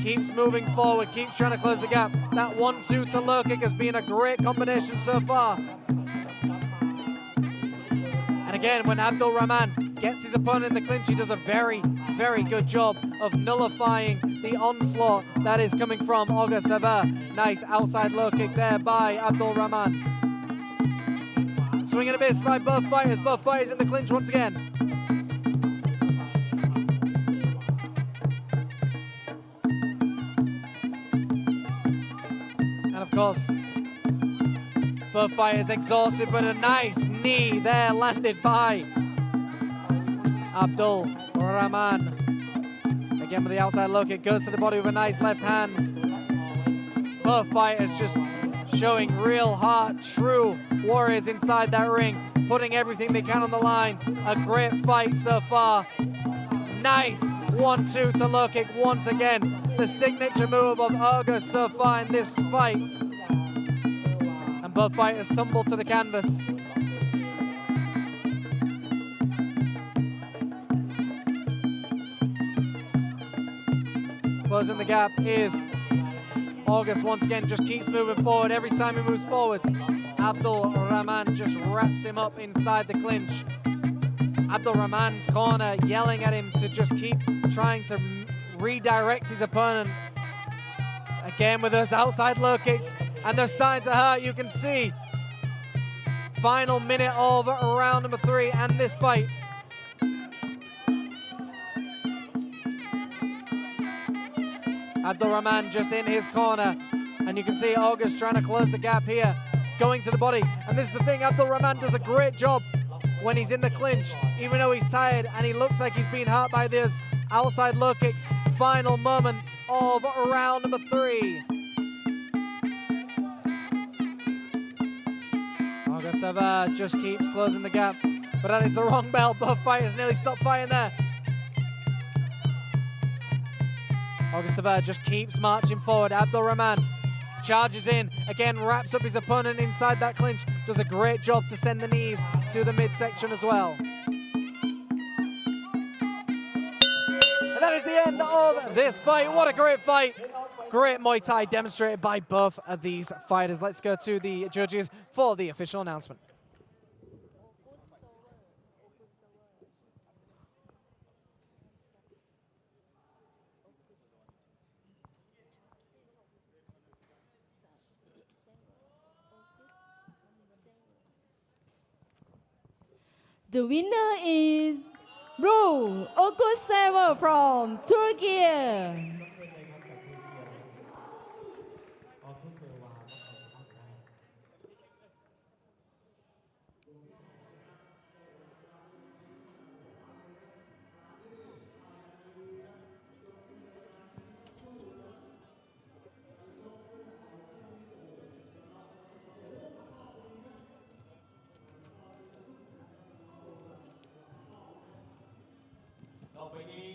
Speaker 2: keeps moving forward, keeps trying to close the gap. That 1-2 to low kick has been a great combination so far. And again, when Abdul Rahman gets his opponent in the clinch, he does a very, very good job of nullifying the onslaught that is coming from Olga Savur. Nice outside low kick there by Abdul Rahman. Swing and a miss by both fighters in the clinch once again. Of course, both fighters exhausted, but a nice knee there landed by Abdul Rahman. Again with the outside low kick, goes to the body with a nice left hand. Both fighters just showing real heart, true warriors inside that ring, putting everything they can on the line. A great fight so far. Nice 1-2 to low kick once again. The signature move of August so far in this fight. And both fighters tumble to the canvas. Closing the gap is August once again, just keeps moving forward. Every time he moves forward, Abdul Rahman just wraps him up inside the clinch. Abdul Rahman's corner yelling at him to just keep trying to redirect his opponent. Again with those outside low kicks, and they're starting to hurt, you can see. Final minute of round number 3 and this fight. Abdul Rahman just in his corner, and you can see August trying to close the gap here, going to the body. And this is the thing, Abdul Rahman does a great job when he's in the clinch, even though he's tired and he looks like he's been hurt by those outside low kicks. Final moments of round number 3. August Savard just keeps closing the gap, but that is the wrong bell. Both fighters nearly stopped fighting there. August Savard just keeps marching forward. Abdul Rahman charges in, again wraps up his opponent inside that clinch, does a great job to send the knees to the midsection as well. And that is the end of this fight. What a great fight. Great Muay Thai demonstrated by both of these fighters. Let's go to the judges for the official announcement.
Speaker 3: The winner is Blue August Sever from Turkey.
Speaker 4: ต่อไปนี้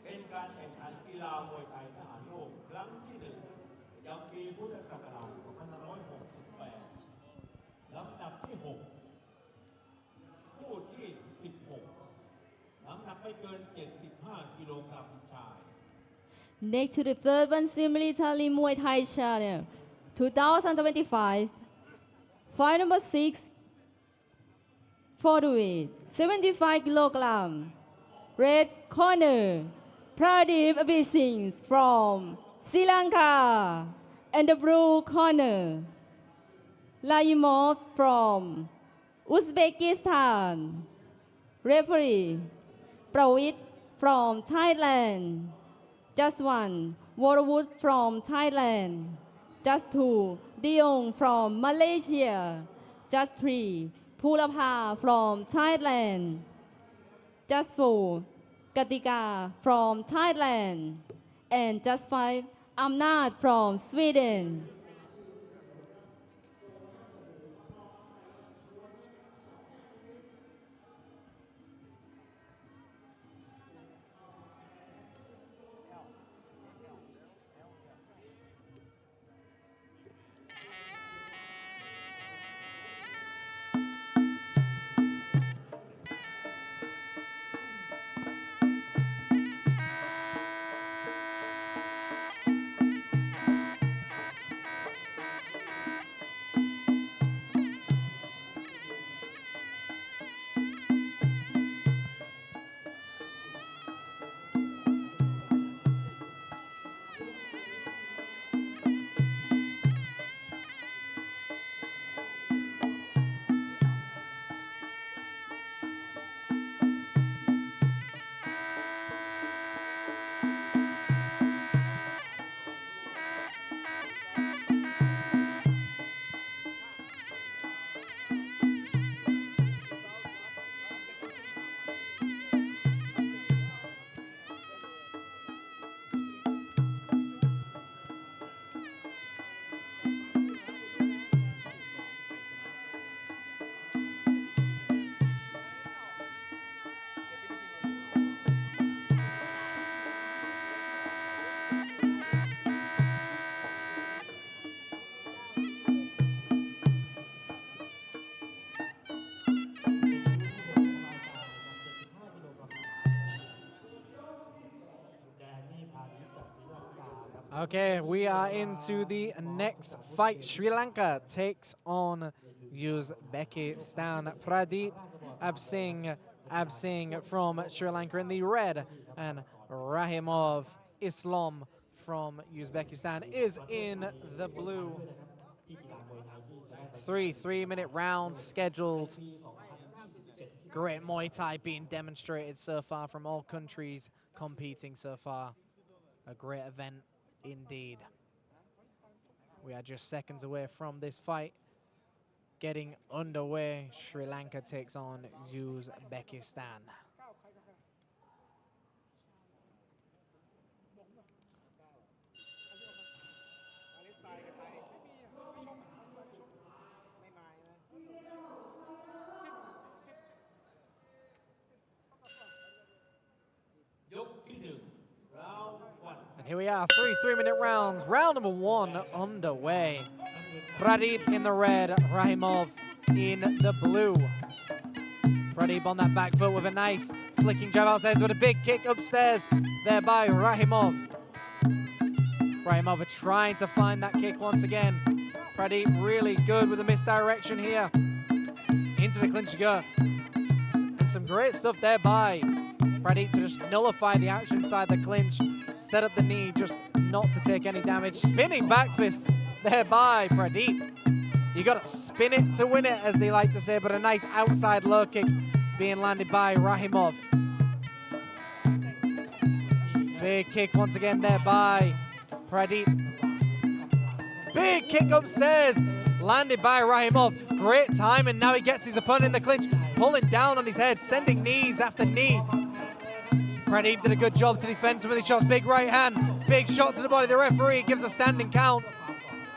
Speaker 4: เป็นการแข่งขันกีฬามวยไทยทหารโลกครั้งที่ 1ประจำปีพุทธศักราช 2568 ลำดับที่ 6 คู่ที่ 16 น้ำหนักไม่เกิน 75 กิโลกรัมชาย
Speaker 3: Next to the third CISM Military Muaythai Channel 2025, fight number 6 for the weight 75 kilogram. Red corner, Pradeep Abhisingh from Sri Lanka, and the blue corner, Layimov from Uzbekistan. Referee, Prawit from Thailand. Just 1, Warwood from Thailand. Just 2, Deong from Malaysia. Just 3, Pulapa from Thailand. Just 4, Katika from Thailand. And just 5, Amnat from Sweden.
Speaker 2: Okay, we are into the next fight. Sri Lanka takes on Uzbekistan. Pradeep Absing from Sri Lanka in the red, and Rahimov Islam from Uzbekistan is in the blue. 3 3-minute rounds scheduled. Great Muay Thai being demonstrated so far from all countries competing so far. A great event indeed. We are just seconds away from this fight getting underway. Sri Lanka takes on Uzbekistan. And here we are, 3 3-minute rounds. Round number 1 underway. Pradeep in the red, Rahimov in the blue. Pradeep on that back foot with a nice flicking jab outstairs with a big kick upstairs there by Rahimov. Rahimov trying to find that kick once again. Pradeep really good with a misdirection here. Into the clinch to go. And some great stuff there by Pradeep to just nullify the action inside the clinch. Set up the knee just not to take any damage. Spinning back fist there by Pradeep. You got to spin it to win it, as they like to say, but a nice outside low kick being landed by Rahimov. Big kick once again there by Pradeep. Big kick upstairs landed by Rahimov. Great time, and now he gets his opponent in the clinch, pulling down on his head, sending knees after knee. Pradeep did a good job to defend some of these shots. Big right hand, big shot to the body. The referee gives a standing count.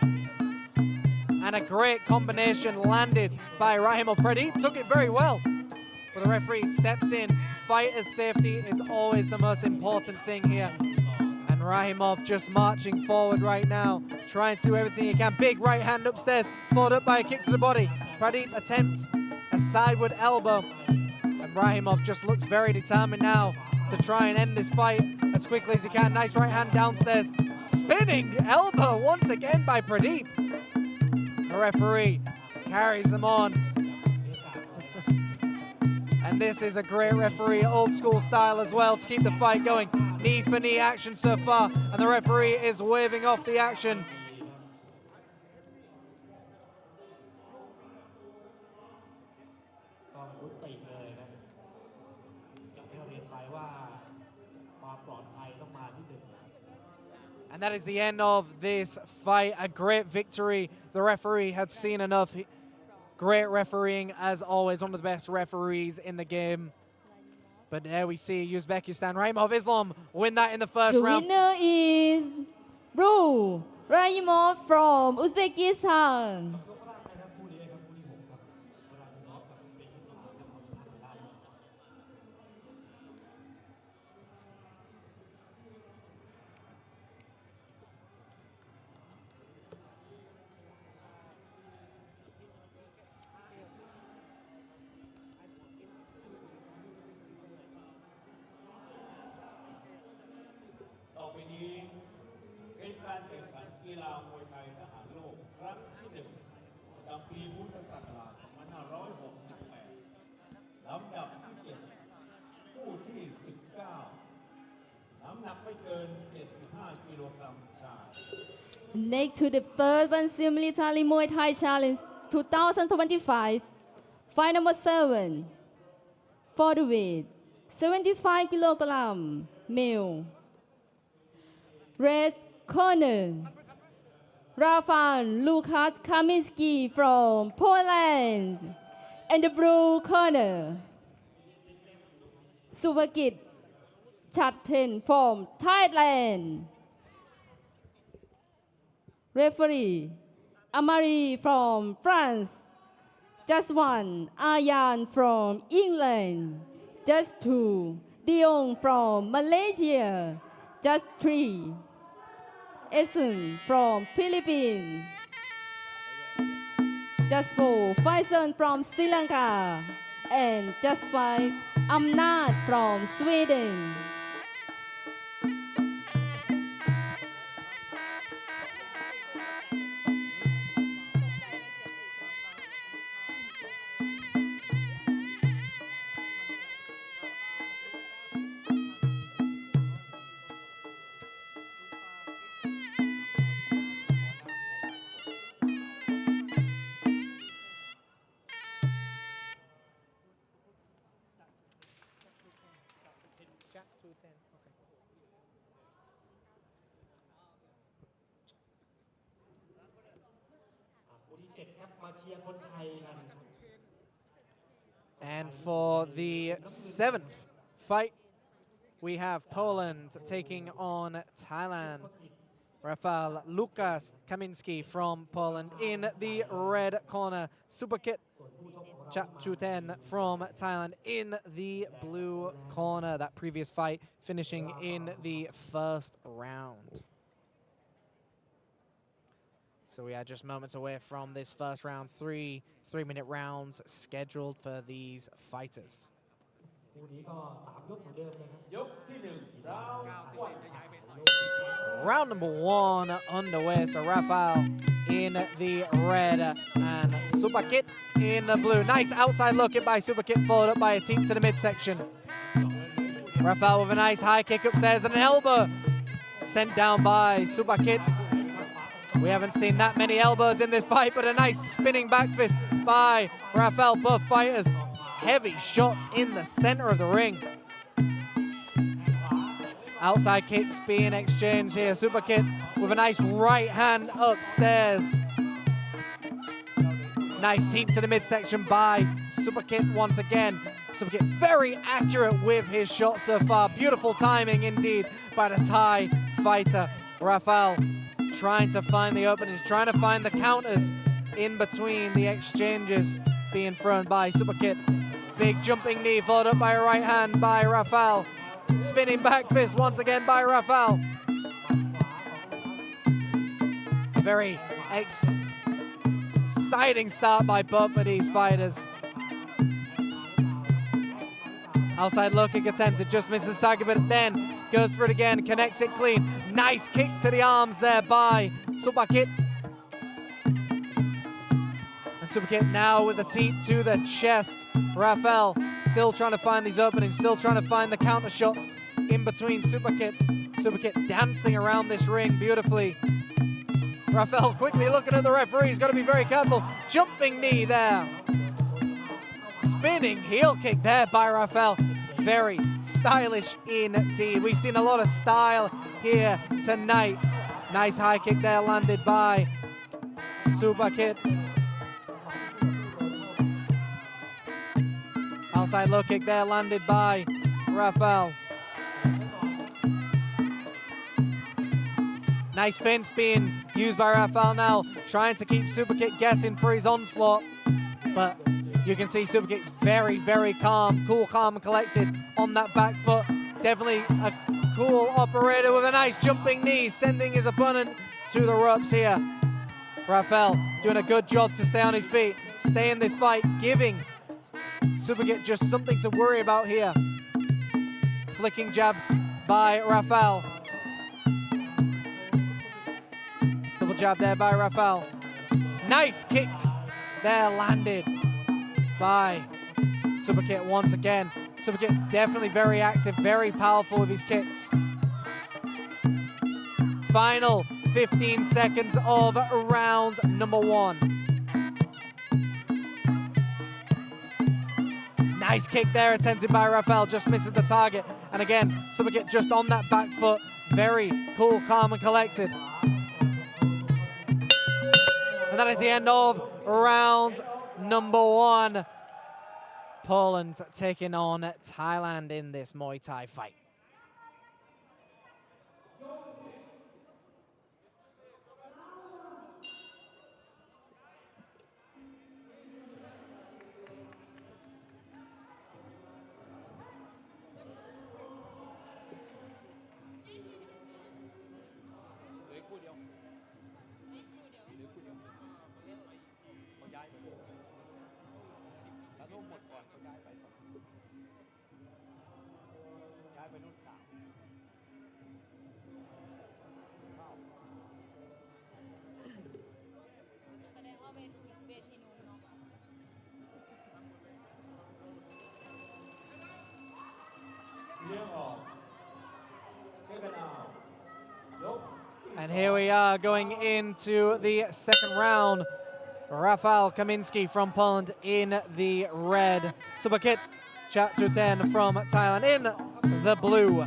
Speaker 2: And a great combination landed by Rahimov. Pradeep took it very well, but the referee steps in. Fighter's safety is always the most important thing here. And Rahimov just marching forward right now, trying to do everything he can. Big right hand upstairs, followed up by a kick to the body. Pradeep attempts a sideward elbow, and Rahimov just looks very determined now to try and end this fight as quickly as he can. Nice right hand downstairs. Spinning elbow once again by Pradeep. The referee carries them on. And this is a great referee, old school style as well, to keep the fight going. Knee for knee action so far, and the referee is waving off the action. And that is the end of this fight. A great victory. The referee had seen enough. Great refereeing, as always, one of the best referees in the game. But there we see Uzbekistan, Rahimov Islam win that in the first round.
Speaker 3: The winner is Blue, Rahimov from Uzbekistan. Next to the first CISM Military Muaythai Challenge 2025, fight number 7, for the weight 75 kilogram male. Red corner, Rafan Lukas Kaminski from Poland. And the blue corner, Suvakit Chatten from Thailand. Referee, Amari from France. Just 1, Ayan from England. Just 2, Dion from Malaysia. Just 3, Essen from Philippines. Just 4, Faisal from Sri Lanka. And just 5, Amnat from Sweden.
Speaker 1: คู่ที่ 7 ครับ มาเชียร์คนไทยกัน
Speaker 2: And for the 7th fight, we have Poland taking on Thailand. Rafał Lukas Kaminski from Poland in the red corner. Superkit Chapchuten from Thailand in the blue corner. That previous fight finishing in the first round. So we are just moments away from this first round. Three-minute rounds scheduled for these fighters.
Speaker 1: คู่นี้ก็3 ยกเหมือนเดิมเลยครับ
Speaker 4: ยกที่หนึ่งราววัน
Speaker 2: Round number 1 underway. So Rafał in the red and Superkit in the blue. Nice outside look in by Superkit, followed up by a teep to the midsection. Rafał with a nice high kick upstairs and an elbow sent down by Superkit. We haven't seen that many elbows in this fight, but a nice spinning back fist by Rafał. Both fighters heavy shots in the center of the ring. Outside kicks being exchanged here. Superkit with a nice right hand upstairs. Nice teep to the midsection by Superkit once again. Superkit very accurate with his shot so far. Beautiful timing indeed by the Thai fighter. Rafał trying to find the openings, trying to find the counters in between the exchanges being thrown by Superkit. Big jumping knee followed up by a right hand by Rafał. Spinning back fist once again by Rafał. Very exciting start by both of these fighters. Outside low kick attempted, just misses the target, but then goes for it again, connects it clean. Nice kick to the arms there by Superkit. And Superkit now with the teep to the chest. Rafał still trying to find these openings, still trying to find the counter shots in between Superkit. Superkit dancing around this ring beautifully. Rafał quickly looking at the referee, he's got to be very careful. Jumping knee there. Spinning heel kick there by Rafał. Very stylish indeed. We've seen a lot of style here tonight. Nice high kick there landed by Superkit. Outside low kick there landed by Rafał. Nice fence being used by Rafał now, trying to keep Superkit guessing for his onslaught. But you can see Superkit's very, very calm, cool, calm and collected on that back foot. Definitely a cool operator with a nice jumping knee, sending his opponent to the ropes here. Rafał doing a good job to stay on his feet, stay in this fight, giving Superkit just something to worry about here. Flicking jabs by Rafał. Double jab there by Rafał. Nice kicked there landed by Superkit once again. Superkit definitely very active, very powerful with his kicks. Final 15 seconds of round number 1. Nice kick there attempted by Rafał, just misses the target. And again, Superkit just on that back foot, very cool, calm and collected. And that is the end of round number 1. Poland taking on Thailand in this Muay Thai fight. And here we are going into the second round. Rafał Kaminski from Poland in the red. Superkit Chapchuten from Thailand in the blue.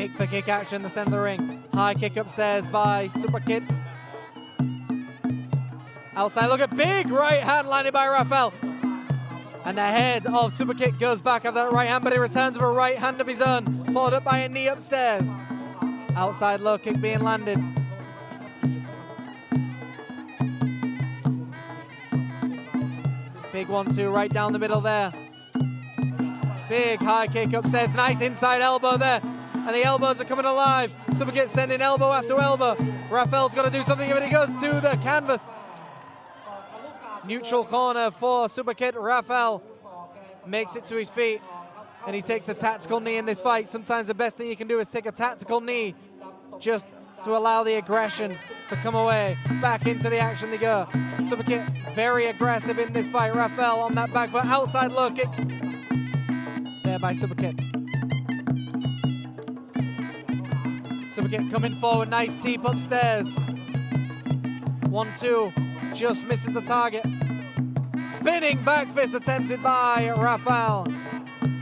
Speaker 2: Kick for kick action in the center of the ring. High kick upstairs by Super Kid. Outside look at big right hand landed by Rafael. And the head of Super Kid goes back after that right hand, but he returns with a right hand of his own, followed up by a knee upstairs. Outside low kick being landed. Big 1-2 right down the middle there. Big high kick upstairs. Nice inside elbow there. And the elbows are coming alive. Super Kid sending elbow after elbow. Rafael's got to do something, but he goes to the canvas. Neutral corner for Super Kid. Rafael makes it to his feet, and he takes a tactical knee in this fight. Sometimes the best thing you can do is take a tactical knee just to allow the aggression to come away. Back into the action they go. Super Kid very aggressive in this fight. Rafael on that back foot. Outside low kick there by Super Kid. Super Kid coming forward. Nice teep upstairs. 1-2. Just misses the target. Spinning back fist attempted by Rafael.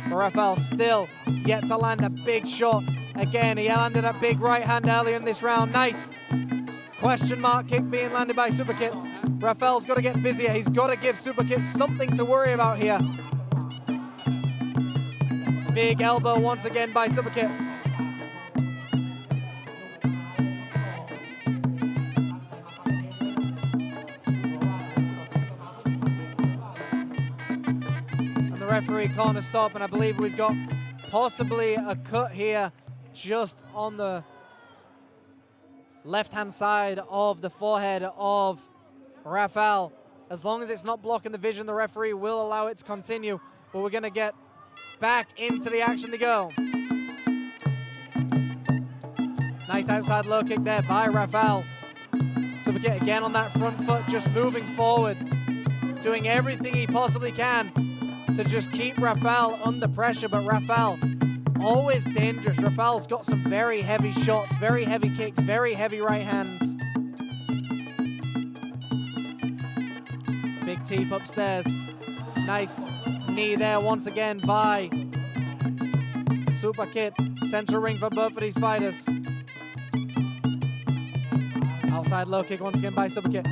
Speaker 2: Rafael still yet to land a big shot. Again, he landed a big right hand earlier in this round. Nice question mark kick being landed by Super Kid. Rafael's got to get busier. He's got to give Super Kid something to worry about here. Big elbow once again by Super Kid. Referee corner stop, and I believe we've got possibly a cut here just on the left-hand side of the forehead of Rafael. As long as it's not blocking the vision, the referee will allow it to continue, but we're going to get back into the action to go. Nice outside low kick there by Rafael. So we get again on that front foot, just moving forward, doing everything he possibly can to just keep Rafael under pressure, but Rafael always dangerous. Rafael's got some very heavy shots, very heavy kicks, very heavy right hands. Big teep upstairs. Nice knee there once again by Super Kid. Central ring for both of these fighters. Outside low kick once again by Super Kid.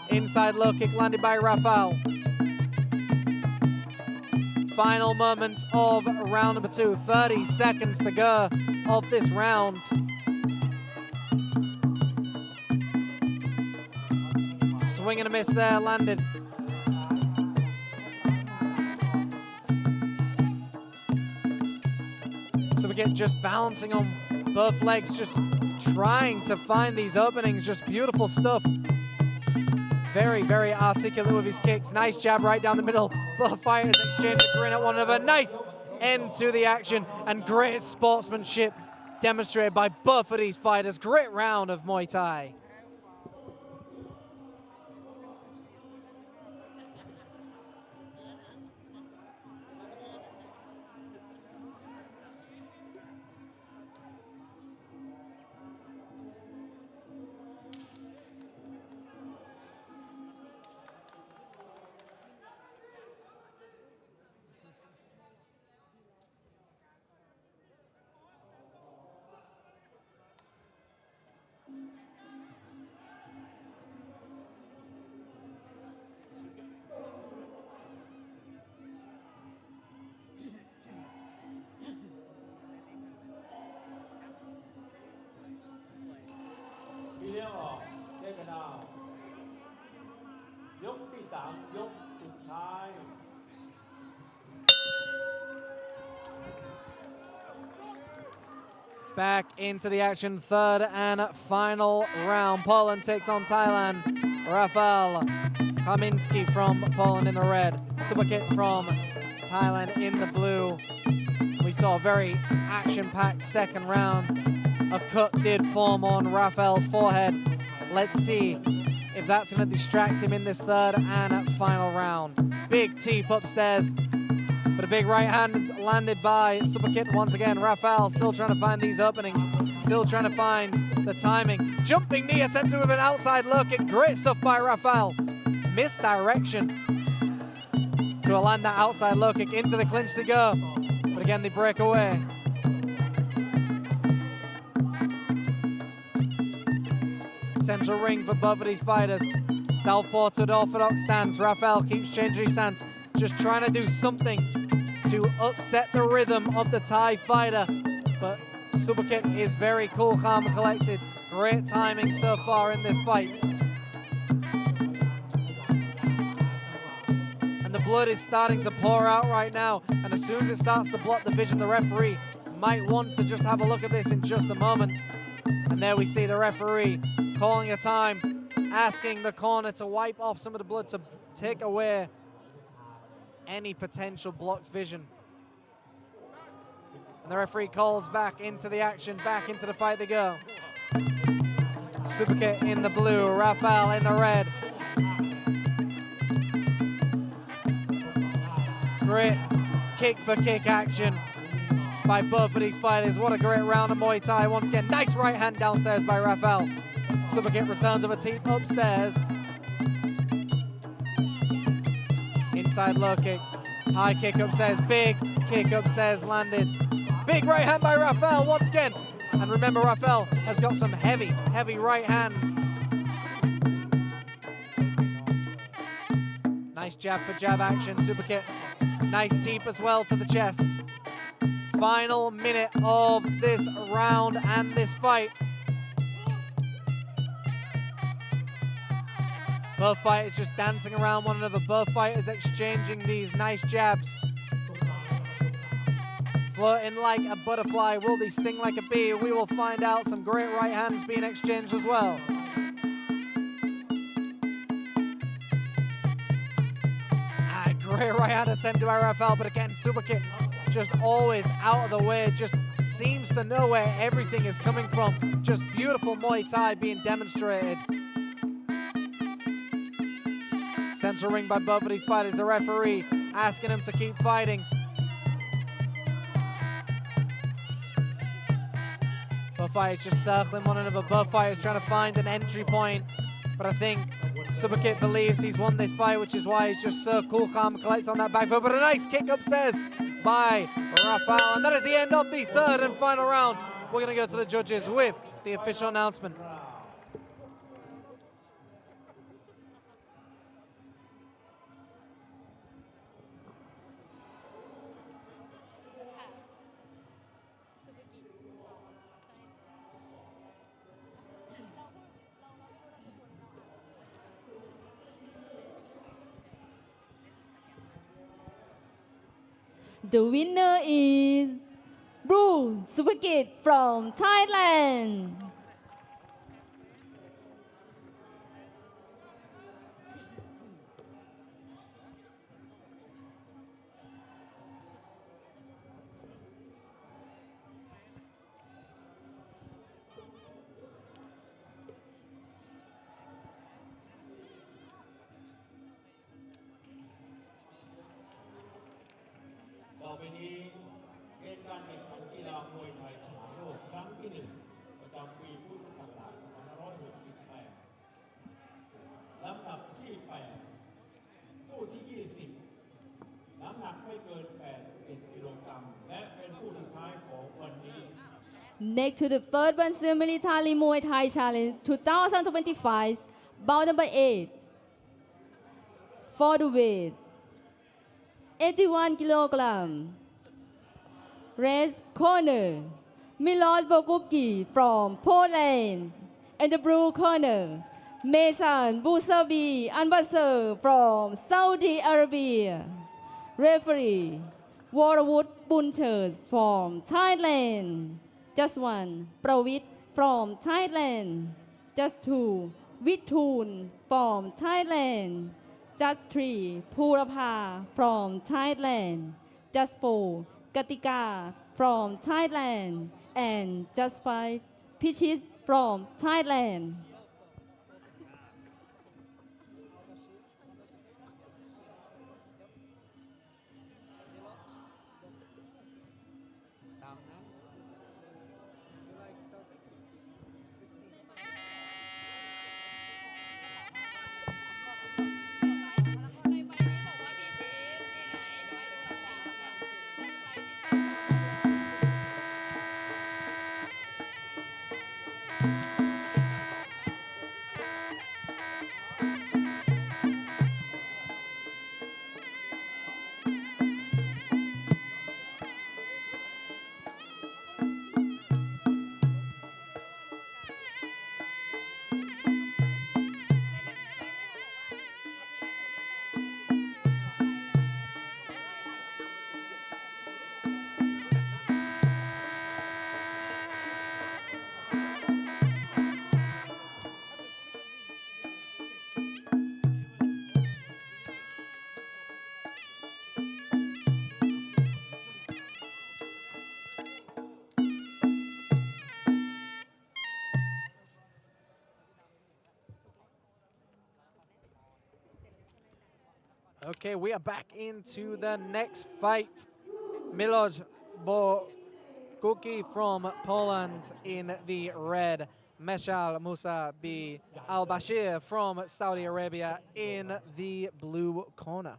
Speaker 2: Inside low kick landed by Rafael. Final moments of round number 2. 30 seconds to go of this round. Swing and a miss there, landed. So we get just balancing on both legs, just trying to find these openings. Just beautiful stuff. Very, very articulate with his kicks. Nice jab right down the middle. Both fighters exchange a grin at one another. Nice end to the action and great sportsmanship demonstrated by both of these fighters. Great round of Muay Thai. Back into the action, third and final round. Poland takes on Thailand. Rafael Kaminski from Poland in the red. Super Kid from Thailand in the blue. We saw a very action-packed second round. A cut did form on Rafael's forehead. Let's see if that's going to distract him in this third and final round. Big teep upstairs. But a big right hand landed by Super Kid once again. Rafael still trying to find these openings. Still trying to find the timing. Jumping knee attempted with an outside low kick. Great stuff by Rafael. Misdirection to land that outside low kick into the clinch to go. But again, they break away. Central ring for both of these fighters. Southpaw to the orthodox stance. Rafael keeps changing his stance, just trying to do something to upset the rhythm of the Thai fighter. But Super Kick is very cool, calm, and collected. Great timing so far in this fight. And the blood is starting to pour out right now. And as soon as it starts to block the vision, the referee might want to just have a look at this in just a moment. And there we see the referee calling a time, asking the corner to wipe off some of the blood to take away any potential blocked vision. And the referee calls back into the action, back into the fight they go. Super Kick in the blue, Rafael in the red. Great kick for kick action by both of these fighters. What a great round of Muay Thai. Once again, nice right hand downstairs by Rafael. Super Kick returns of a teep upstairs. Inside low kick, high kick upstairs, big kick upstairs landed. Big right hand by Rafael once again. And remember, Rafael has got some heavy, heavy right hands. Nice jab for jab action, Super Kick. Nice teep as well to the chest. Final minute of this round and this fight. Both fighters just dancing around one another. Both fighters exchanging these nice jabs. Floating like a butterfly. Will they sting like a bee? We will find out. Some great right hands being exchanged as well. Great right hand attempt by Rafael, but again, Super Kick just always out of the way. Just seems to know where everything is coming from. Just beautiful Muay Thai being demonstrated. Central ring by both of these fighters. The referee asking them to keep fighting. Both fighters just circling one another. Both fighters trying to find an entry point. But I think Super Kick believes he's won this fight, which is why he's just so cool, calm, and collects on that back foot. But a nice kick upstairs by Rafael. And that is the end of the third and final round. We're going to go to the judges with the official announcement.
Speaker 3: The winner is Bouts Super Kick from Thailand.
Speaker 4: ต่อไปนี้เป็นการแข่งขันกีฬามวยไทยทหารโลกครั้งที่ 1 ประจำปีพุทธศักราช 2568 ลำดับที่ 8 ผู้ที่ 20 น้ำหนักไม่เกิน 81 กิโลกรัม และเป็นผู้สุดท้ายของวันนี้
Speaker 3: Next to the third CISM Military Muaythai Challenge 2025, bout number 8. For the weight 81 kilogram. Red corner, Milos Boguki from Poland. And the blue corner, Mason Busabi Anbasser from Saudi Arabia. Referee, Warwood Bunchers from Thailand. Just one, Pravit from Thailand. Just two, Witthun from Thailand. Just three, Purapa from Thailand. Just four, Katika from Thailand. And just five, Pichis from Thailand.
Speaker 2: Okay, we are back into the next fight. Miloš Bogucki from Poland in the red. Meshal Musa B. Al-Bashir from Saudi Arabia in the blue corner.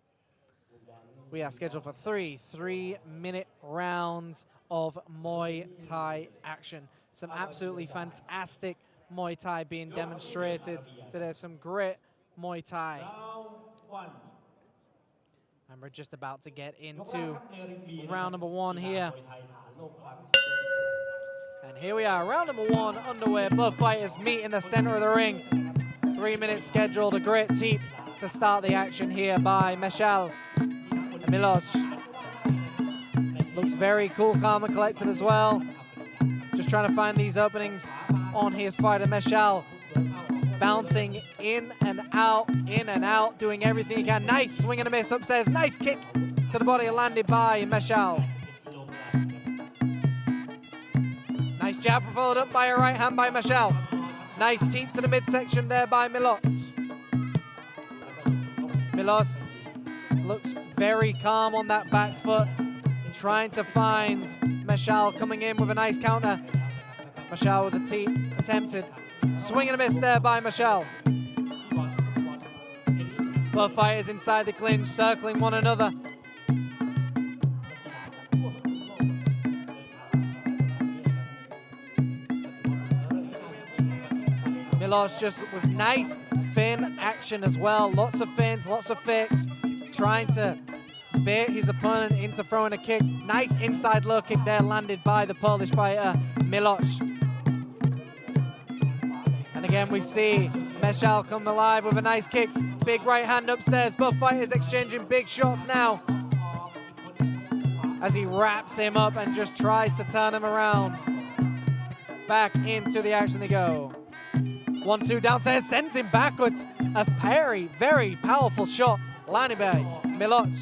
Speaker 2: We are scheduled for three 3-minute rounds of Muay Thai action. Some absolutely fantastic Muay Thai being demonstrated today. Some great Muay Thai. And we're just about to get into round number 1 here. And here we are, round number 1 underway. Both fighters meet in the center of the ring. 3 minutes scheduled, a great teep to start the action here by Meshal and Miloš. Looks very cool, calm and collected as well. Just trying to find these openings on his fighter, Meshal. Bouncing in and out, doing everything he can. Nice swing and a miss upstairs. Nice kick to the body landed by Meshal. Nice jab followed up by a right hand by Meshal. Nice teep to the midsection there by Miloš. Miloš looks very calm on that back foot, trying to find Meshal coming in with a nice counter. Meshal with a teep attempted. Swing and a miss there by Meshal. Both fighters inside the clinch, circling one another. Miloš just with nice fin action as well. Lots of fins, lots of fakes. Trying to bait his opponent into throwing a kick. Nice inside low kick there landed by the Polish fighter, Miloš. And again, we see Meshal come alive with a nice kick. Big right hand upstairs. Both fighters exchanging big shots now as he wraps him up and just tries to turn him around. Back into the action they go. 1-2 downstairs, sends him backwards. A very powerful shot landed by Miloš.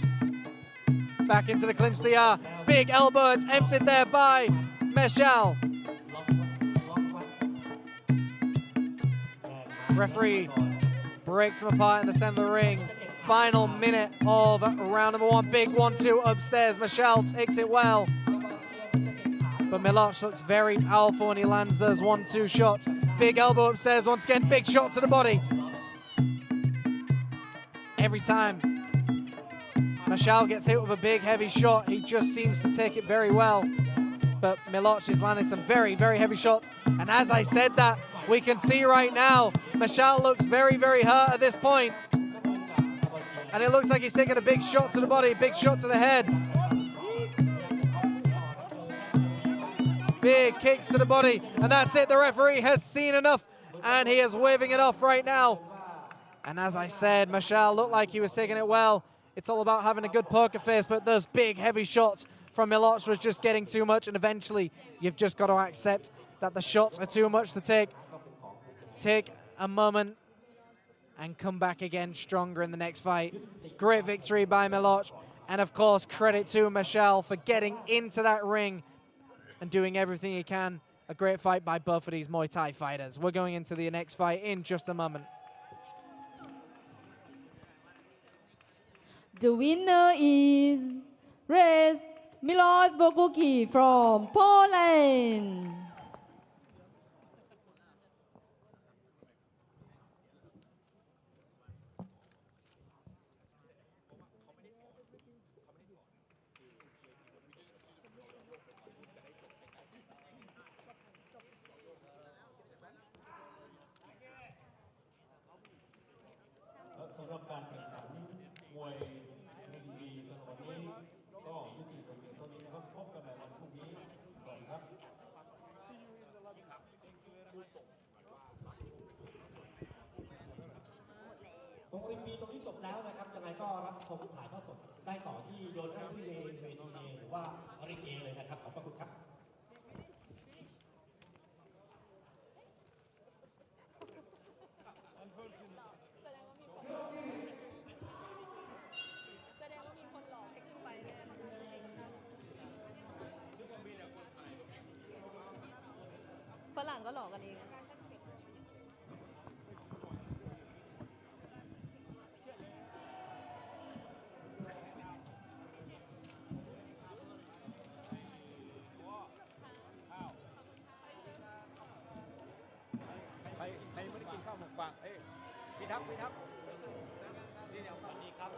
Speaker 2: Back into the clinch they are. Big elbow, it's emptied there by Meshal. Referee breaks him apart in the center of the ring. Final minute of round number 1. Big 1-2 upstairs. Meshal takes it well. But Miloš looks very powerful when he lands those 1-2 shots. Big elbow upstairs once again. Big shot to the body. Every time Meshal gets hit with a big heavy shot, he just seems to take it very well. But Miloš is landing some very heavy shots. And as I said that, we can see right now, Meshal looks very hurt at this point. And it looks like he's taking a big shot to the body, big shot to the head. Big kicks to the body, and that's it. The referee has seen enough, and he is waving it off right now. And as I said, Meshal looked like he was taking it well. It's all about having a good poker face, but those big, heavy shots from Miloš was just getting too much, and eventually you've just got to accept that the shots are too much to take. Take a moment and come back again stronger in the next fight. Great victory by Miloš, and of course, credit to Meshal for getting into that ring and doing everything he can. A great fight by both of these Muay Thai fighters. We're going into the next fight in just a moment.
Speaker 3: The winner is race Miloš Bogucki from Poland.
Speaker 5: ฝรั่งก็หลอกกันเอง
Speaker 3: The
Speaker 4: ฟังพี่ทับนี่เดี๋ยว
Speaker 1: สวัสดีครับ